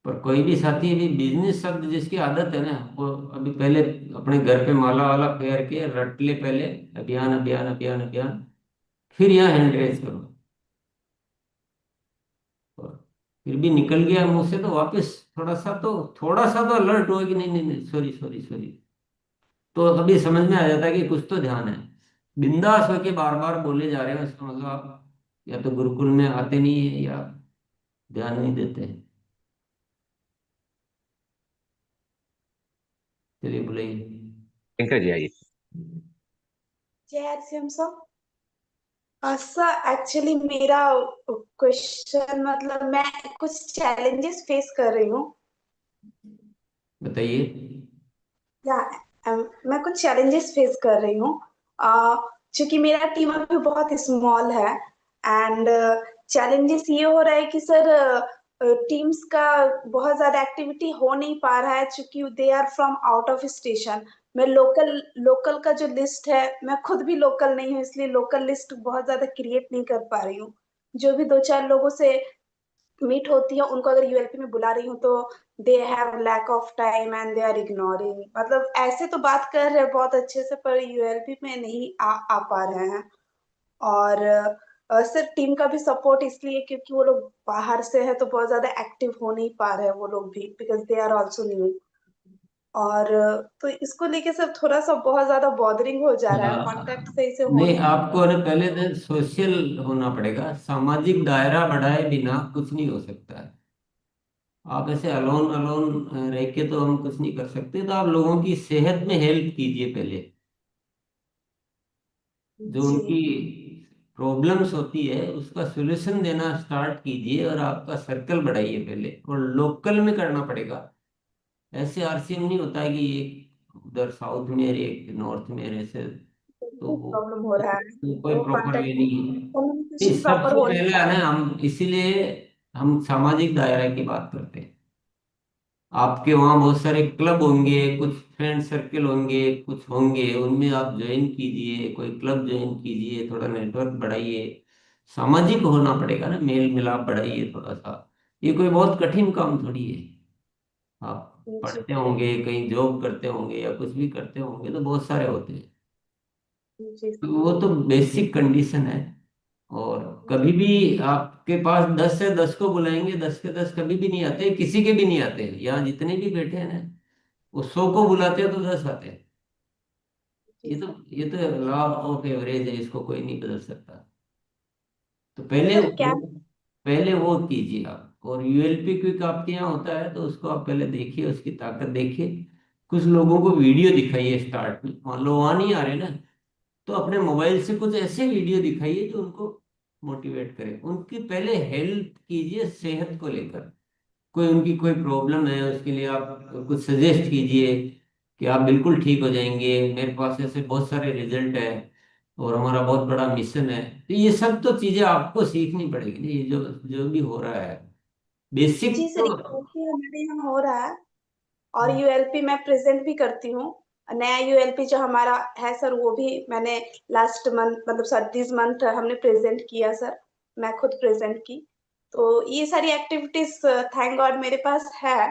पर कोई भी साथी अभी बिजनेस शब्द जिसकी आदत है ना, वो अभी पहले अपने घर पे माला वाला फेर के रट ले, पहले अभियान अभियान अभियान अभियान, फिर यहाँ हैंड रेज करो। और फिर भी निकल गया मुंह से तो वापस थोड़ा सा तो अलर्ट हुआ कि नहीं नहीं नहीं, सॉरी सॉरी सॉरी, तो अभी समझ में आ जाता है कि कुछ तो ध्यान है। बिंदास होके बार बार बोले जा रहे हैं, इसका मतलब आप या तो गुरुकुल में आते नहीं है या ध्यान नहीं देते हैं। चलिए बुलाइए। शंकर जी आइए। जय आरसीएम सर। सर एक्चुअली मेरा क्वेश्चन, मतलब मैं कुछ चैलेंजेस फेस कर रही हूँ। बताइए। या मैं कुछ चैलेंजेस फेस कर रही हूँ, क्योंकि मेरा टीम अभी बहुत स्मॉल है। एंड चैलेंजेस ये हो रहा है कि सर टीम्स का बहुत ज्यादा एक्टिविटी हो नहीं पा रहा है, क्योंकि they are from out of station. मैं लोकल का जो लिस्ट है, मैं खुद भी लोकल नहीं हूँ, इसलिए लोकल लिस्ट बहुत ज्यादा क्रिएट नहीं कर पा रही हूँ। जो भी 2-4 लोगों से मीट होती है उनको अगर यूएलपी में बुला रही हूँ तो they have lack of time and they are ignoring. मतलब ऐसे तो बात कर रहे हैं बहुत अच्छे से, पर यूएलपी में नहीं आ पा रहे हैं। और सिर्फ टीम का भी सपोर्ट इसलिए क्योंकि वो लोग बाहर से है, तो बहुत ज्यादा एक्टिव हो नहीं पा रहे हैं वो लोग भी, because they are also new. और तो इसको लेके सब थोड़ा सा बहुत ज्यादा बॉदरिंग हो जा रहा है, कांटेक्ट सही से हो नहीं, नहीं पा आपको रहा ना पहले दिन सोशल होना पड़ेगा। सामाजिक दायरा बढ़ाए बिना कुछ नहीं हो सकता है। आप ऐसे अलोन अलोन रह के तो हम कुछ नहीं कर सकते। तो आप लोगों की सेहत में हेल्प कीजिए पहले, जो जी। उनकी प्रॉब्लम्स होती है उसका सॉल्यूशन देना स्टार्ट कीजिए और आपका सर्कल बढ़ाइए पहले, और लोकल में करना पड़ेगा। ऐसे आरसीएम नहीं होता है कि एक उधर साउथ में और एक नॉर्थ में, ऐसे तो प्रॉब्लम हो रहा है, कोई वो प्रॉपर वे कांटेक्ट नहीं है। नहीं, कम्युनिकेशन प्रॉपर सबसे हो नहीं पहले पा है रहा ना, है। हम इसीलिए हम सामाजिक दायरा की बात करते हैं। आपके वहाँ बहुत सारे क्लब होंगे, कुछ फ्रेंड सर्कल होंगे, कुछ होंगे, उनमें आप ज्वाइन कीजिए, कोई क्लब ज्वाइन कीजिए, थोड़ा नेटवर्क बढ़ाइए। सामाजिक होना पड़ेगा ना, मेल मिलाप बढ़ाइए थोड़ा सा। ये कोई बहुत कठिन काम थोड़ी है। आप जी। पढ़ते होंगे, कहीं जॉब करते होंगे या कुछ भी करते होंगे, तो बहुत सारे होते हैं। जी तो वो तो बेसिक कंडीशन है। और कभी भी आपके पास 10 से 10 को बुलाएंगे, 10 के 10 कभी भी नहीं आते, किसी के भी नहीं आते। यहाँ जितने भी बैठे हैं ना, वो 100 को बुलाते हैं तो 10 आते हैं। ये तो लॉ ऑफ एवरेज है, इसको कोई नहीं बदल सकता। तो पहले सर क्या पहले वो कीजिए आप। और यूएलपी क्विक आपके यहाँ होता है तो उसको आप पहले देखिए, उसकी ताकत देखिए। कुछ लोगों को वीडियो दिखाइए स्टार्ट में, मान लो वहाँ नहीं आ रहे ना, तो अपने मोबाइल से कुछ ऐसे वीडियो दिखाइए जो उनको मोटिवेट करे। उनकी पहले हेल्थ कीजिए, सेहत को लेकर। कोई उनकी कोई प्रॉब्लम है, उसके लिए आप कुछ सजेस्ट कीजिए कि आप बिल्कुल ठीक हो जाएंगे, मेरे पास ऐसे बहुत सारे रिजल्ट है और हमारा बहुत बड़ा मिशन है। तो ये सब तो चीजें आपको सीखनी पड़ेगी। ये जो जो भी हो रहा है जी बेसिक सर, तो। यूएलपी हमारे यहाँ हो रहा है और यूएलपी मैं प्रेजेंट भी करती हूँ। नया यूएलपी जो हमारा है सर, वो भी मैंने लास्ट मंथ, मतलब सर दिस मंथ हमने प्रेजेंट किया सर। मैं खुद प्रेजेंट की। तो ये सारी एक्टिविटीज थैंक गॉड मेरे पास है।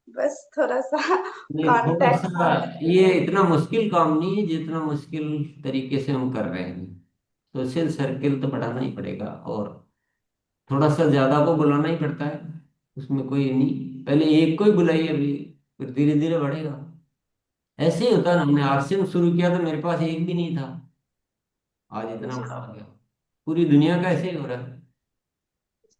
बस थोड़ा सा नहीं, थोड़ा कॉन्टेक्ट सा ये इतना मुश्किल काम नहीं है जितना मुश्किल तरीके से हम कर रहे हैं। सोशल सर्किल तो बढ़ाना ही पड़ेगा, और थोड़ा सा ज्यादा को बुलाना ही पड़ता है। उसमें कोई नहीं, पहले एक को ही बुलाइए, अभी फिर धीरे धीरे बढ़ेगा। ऐसे ही होता है ना, हमने आरसीएम शुरू किया तो मेरे पास एक भी नहीं था, आज इतना बड़ा हो गया। पूरी दुनिया का ऐसे ही हो रहा है।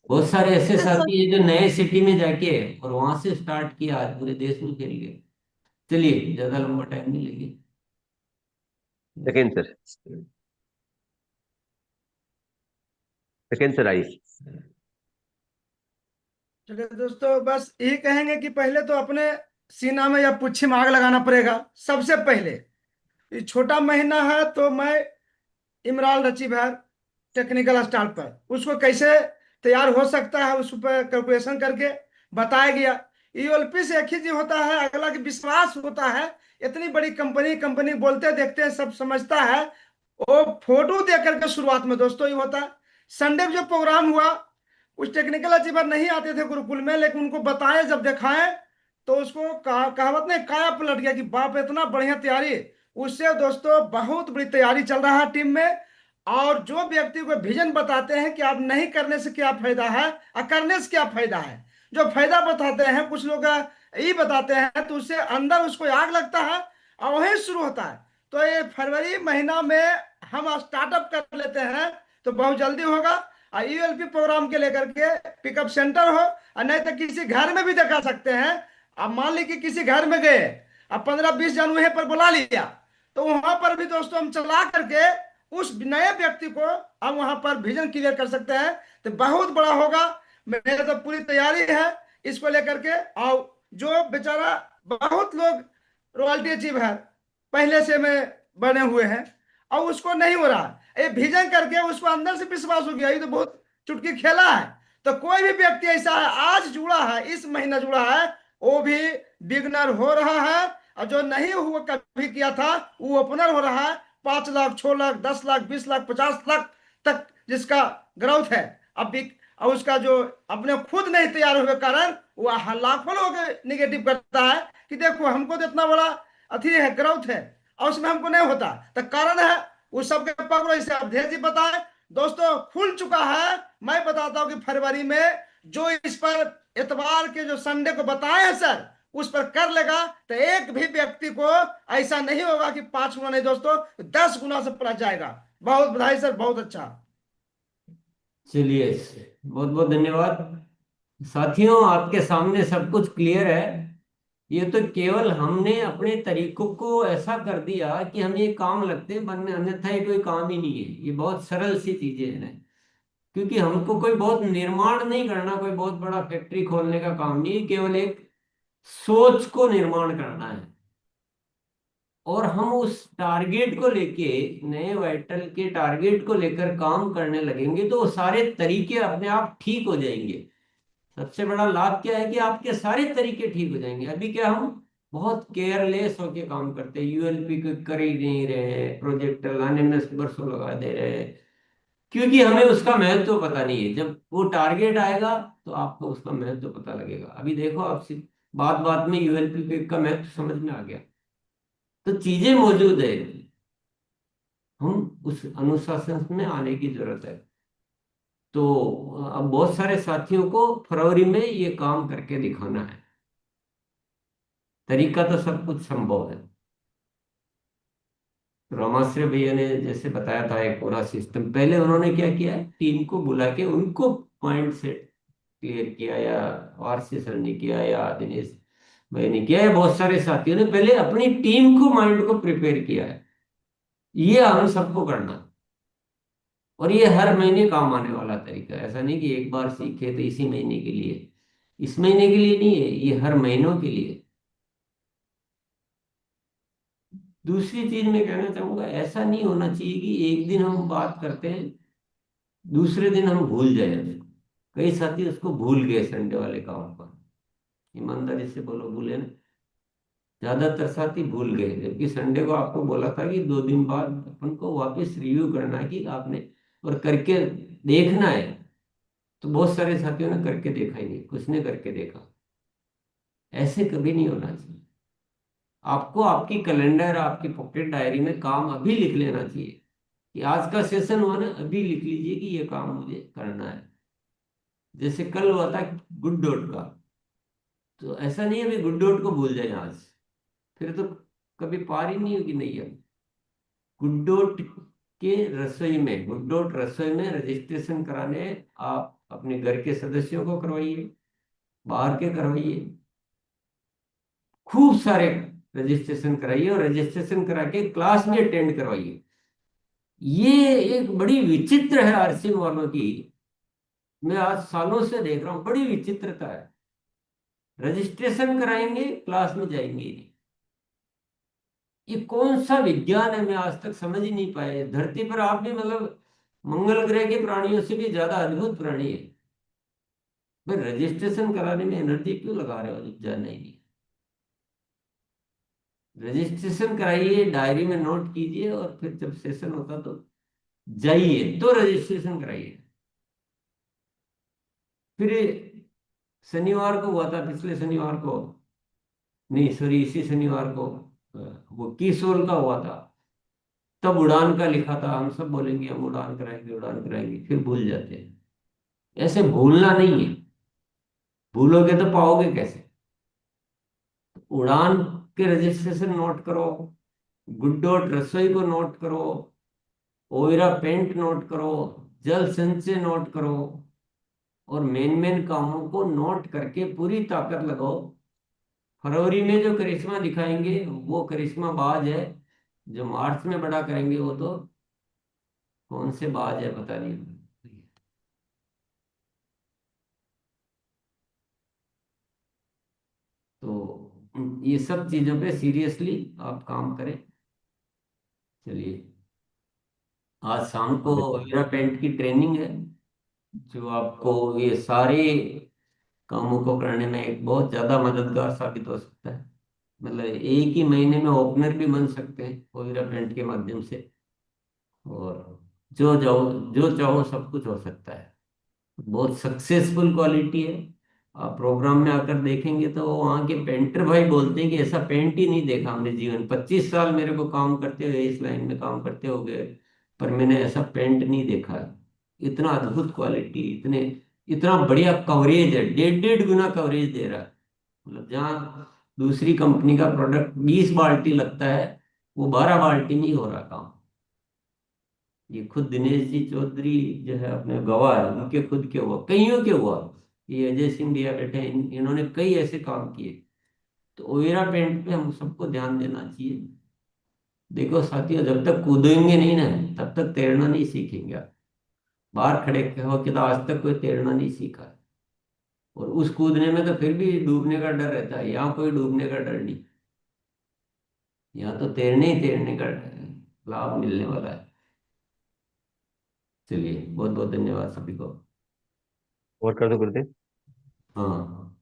बहुत सारे ऐसे तो सर साथी हैं जो नए सिटी में जाके और वहां से स्टार्ट किया, आज पूरे देश में फैल गए। चलिए, ज्यादा लंबा टाइम नहीं लेंगे। सेकेंड सर, सेकेंड सर आइए। चलिए दोस्तों, बस यही कहेंगे कि पहले तो अपने सीना में या पुच्छी में आग लगाना पड़ेगा सबसे पहले। ये छोटा महीना है तो मैं इमरान रची भर टेक्निकल स्टार्ट पर उसको कैसे तैयार हो सकता है उस पर कैलकुलेशन करके बताया गया। ईओएलपी से एक ही चीज होता है, अगला की विश्वास होता है। इतनी बड़ी कंपनी कंपनी बोलते देखते हैं, सब समझता है। वो फोटो देख करके शुरुआत में दोस्तों ये होता है। संडे को जो प्रोग्राम हुआ, उस टेक्निकल अचीवर नहीं आते थे गुरुकुल में, लेकिन उनको बताए जब दिखाए तो उसको कहावत ने काया पलट गया कि बाप इतना बढ़िया तैयारी। उससे दोस्तों बहुत बड़ी तैयारी चल रहा है टीम में। और जो व्यक्ति को विजन बताते हैं कि आप नहीं करने से क्या फायदा है और करने से क्या फायदा है, जो फायदा बताते हैं कुछ लोग यही बताते हैं, तो उससे अंदर उसको आग लगता है और वहीं शुरू होता है। तो ये फरवरी महीना में हम स्टार्टअप कर लेते हैं तो बहुत जल्दी होगा। और यूएलपी प्रोग्राम के लेकर के पिकअप सेंटर हो, और नहीं तो किसी घर में भी दिखा सकते हैं। अब मान ली कि किसी घर में गए, अब 15-20 जन वहीं पर बुला लिया, तो वहां पर भी दोस्तों हम चला करके उस नए व्यक्ति को हम वहां पर विजन क्लियर कर सकते हैं। तो बहुत बड़ा होगा। मेरे तो पूरी तैयारी है इसको लेकर के। और जो बेचारा बहुत लोग रॉयल्टी अचीव है पहले से में बने हुए हैं और उसको नहीं हो रहा, ये विजन करके उसको अंदर से विश्वास हो गया, ये तो बहुत चुटकी खेला है। तो कोई भी व्यक्ति ऐसा है आज जुड़ा है, इस महीना जुड़ा है, वो भी बिगनर हो रहा है। और जो नहीं हुआ कभी किया था वो ओपनर हो रहा है। 5 लाख, 6 लाख, 10 लाख, 20 लाख, 50 लाख तक जिसका ग्रोथ है। अब भी और उसका जो अपने खुद नहीं तैयार हुए कारण वो लाखों लोग निगेटिव करता है कि देखो हमको तो इतना बड़ा अथी है, ग्रोथ है, और उसमें हमको नहीं होता। तो कारण है उस सबके पकड़ो। इसे अवधेश जी बताए दोस्तों, खुल चुका है। मैं बताता हूं कि फरवरी में जो इस पर इतवार के जो संडे को बताए हैं सर, उस पर कर लेगा तो एक भी व्यक्ति को ऐसा नहीं होगा कि 5 गुना नहीं दोस्तों, 10 गुना से पलट जाएगा। बहुत बधाई सर, बहुत अच्छा। चलिए, बहुत बहुत धन्यवाद साथियों, आपके सामने सब कुछ क्लियर है। ये तो केवल हमने अपने तरीकों को ऐसा कर दिया कि हम ये काम लगते हैं बनने, अन्यथा ये कोई काम ही नहीं है। ये बहुत सरल सी चीजें हैं। क्योंकि हमको कोई बहुत निर्माण नहीं करना, कोई बहुत बड़ा फैक्ट्री खोलने का काम नहीं है, केवल एक सोच को निर्माण करना है। और हम उस टारगेट को लेके, नए वाइटल के टारगेट को लेकर काम करने लगेंगे तो वो सारे तरीके अपने आप ठीक हो जाएंगे। सबसे बड़ा लाभ क्या है कि आपके सारे तरीके ठीक हो जाएंगे। अभी क्या हम बहुत केयरलेस होके काम करते हैं, यूएलपी को कर ही नहीं रहे, प्रोजेक्ट लाने में वर्षों लगा दे रहे हैं, क्योंकि हमें उसका महत्व पता नहीं है। जब वो टारगेट आएगा तो आपको उसका महत्व पता लगेगा। अभी देखो, आपसे बात बात में यूएलपी का महत्व समझ में आ गया। तो चीजें मौजूद है। हम उस अनुशासन में आने की जरूरत है। तो अब बहुत सारे साथियों को फरवरी में ये काम करके दिखाना है। तरीका तो सब कुछ संभव है। रामाश्रय भैया ने जैसे बताया था एक पूरा सिस्टम, पहले उन्होंने क्या किया, टीम को बुला के उनको माइंड सेट क्लियर किया, या आरसी सर ने किया, या दिनेश भाई ने किया, या बहुत सारे साथियों ने पहले अपनी टीम को, माइंड को प्रिपेयर किया है। ये हम सबको करना है। और ये हर महीने काम आने वाला तरीका है। ऐसा नहीं कि एक बार सीखे तो इसी महीने के लिए, इस महीने के लिए नहीं है, ये हर महीनों के लिए। दूसरी चीज मैं कहना चाहूंगा, ऐसा नहीं होना चाहिए कि एक दिन हम बात करते हैं, दूसरे दिन हम भूल जाए उसको। कई साथी उसको भूल गए संडे वाले काम पर। ईमानदारी से बोलो, भूले ना? ज्यादातर साथी भूल गए, जबकि संडे को आपको बोला था कि 2 दिन बाद अपन को वापस रिव्यू करना है कि आपने, और करके देखना है। तो बहुत सारे साथियों ने करके देखा ही नहीं, कुछ ने करके देखा। ऐसे कभी नहीं होना चाहिए। आपको आपकी कैलेंडर, आपकी पॉकेट डायरी में काम अभी लिख लेना चाहिए कि आज का सेशन हुआ ना, अभी लिख लीजिए कि ये काम मुझे करना है। जैसे कल हुआ था गुड डॉट का, तो ऐसा नहीं है अभी गुड डॉट को भूल जाए आज, फिर तो कभी पार ही नहीं होगी नैया। गुड डॉट के रसोई में, गुड डॉट रसोई में रजिस्ट्रेशन कराने आप अपने घर के सदस्यों को करवाइए, बाहर के करवाइए, खूब सारे रजिस्ट्रेशन कराइए, और रजिस्ट्रेशन करा के क्लास में अटेंड करवाइए। ये एक बड़ी विचित्र है आरसीएम वालों की। मैं आज सालों से देख रहा हूं, बड़ी विचित्रता है। रजिस्ट्रेशन कराएंगे, क्लास में जाएंगे ही नहीं। ये कौन सा विज्ञान है, मैं आज तक समझ ही नहीं पाया। धरती पर आप भी मतलब मंगल ग्रह के प्राणियों से भी ज्यादा अद्भुत प्राणी है। भाई रजिस्ट्रेशन कराने में एनर्जी क्यों लगा रहे हो जब जाना ही नहीं? रजिस्ट्रेशन कराइए, डायरी में नोट कीजिए, और फिर जब सेशन होता तो जाइए, तो रजिस्ट्रेशन कराइए। फिर शनिवार को हुआ था, पिछले शनिवार को नहीं, सॉरी, इसी शनिवार को वो किशोर का हुआ था। तब उड़ान का लिखा था, हम सब बोलेंगे हम उड़ान कराएंगे, उड़ान कराएंगे, फिर भूल जाते हैं। ऐसे भूलना नहीं है, भूलोगे तो पाओगे कैसे? उड़ान के रजिस्ट्रेशन नोट करो, गुड डॉट रसोई को नोट करो, ओयरा पेंट नोट करो, जल संचय नोट करो, और मेन मेन कामों को नोट करके पूरी ताकत लगाओ। फरवरी में जो करिश्मा दिखाएंगे वो करिश्मा बाज है, जो मार्च में बड़ा करेंगे वो तो कौन से बाज है पता नहीं। तो ये सब चीजों पे सीरियसली आप काम करें। चलिए, आज शाम को हीरा पेंट की ट्रेनिंग है, जो आपको ये सारे कामों को करने में एक बहुत ज्यादा मददगार साबित हो सकता है। मतलब एक ही महीने में ओपनर भी बन सकते हैं हीरा पेंट के माध्यम से, और जो चाहो सब कुछ हो सकता है। बहुत सक्सेसफुल क्वालिटी है। आप प्रोग्राम में आकर देखेंगे तो वहाँ के पेंटर भाई बोलते हैं कि ऐसा पेंट ही नहीं देखा हमने जीवन, 25 साल मेरे को काम करते हुए, इस लाइन में काम करते हो गए, पर मैंने ऐसा पेंट नहीं देखा है। इतना अद्भुत क्वालिटी, इतना बढ़िया कवरेज है, 1.5 गुना कवरेज दे रहा है। मतलब जहाँ दूसरी कंपनी का प्रोडक्ट 20 बाल्टी लगता है, वो 12 बाल्टी में ही हो रहा काम। ये खुद दिनेश जी चौधरी जो है अपने गवाह है, उनके खुद के हुआ, कईयों के हुआ। ये अजय सिंह भैया बैठे हैं, इन्होंने कई ऐसे काम किए। तो ओयरा पेंट पे हम सबको ध्यान देना चाहिए। देखो साथियों, जब तक कूदेंगे नहीं ना, तब तक तैरना नहीं सीखेंगे आप। बाहर खड़े हो के तो आज तक कोई तैरना नहीं सीखा है, और उस कूदने में तो फिर भी डूबने का डर रहता है। यहाँ कोई डूबने का डर नहीं, यहाँ तो तैरने ही तैरने का लाभ मिलने वाला है। चलिए, बहुत बहुत धन्यवाद सभी को। और कर दो गुरुदेव। हाँ।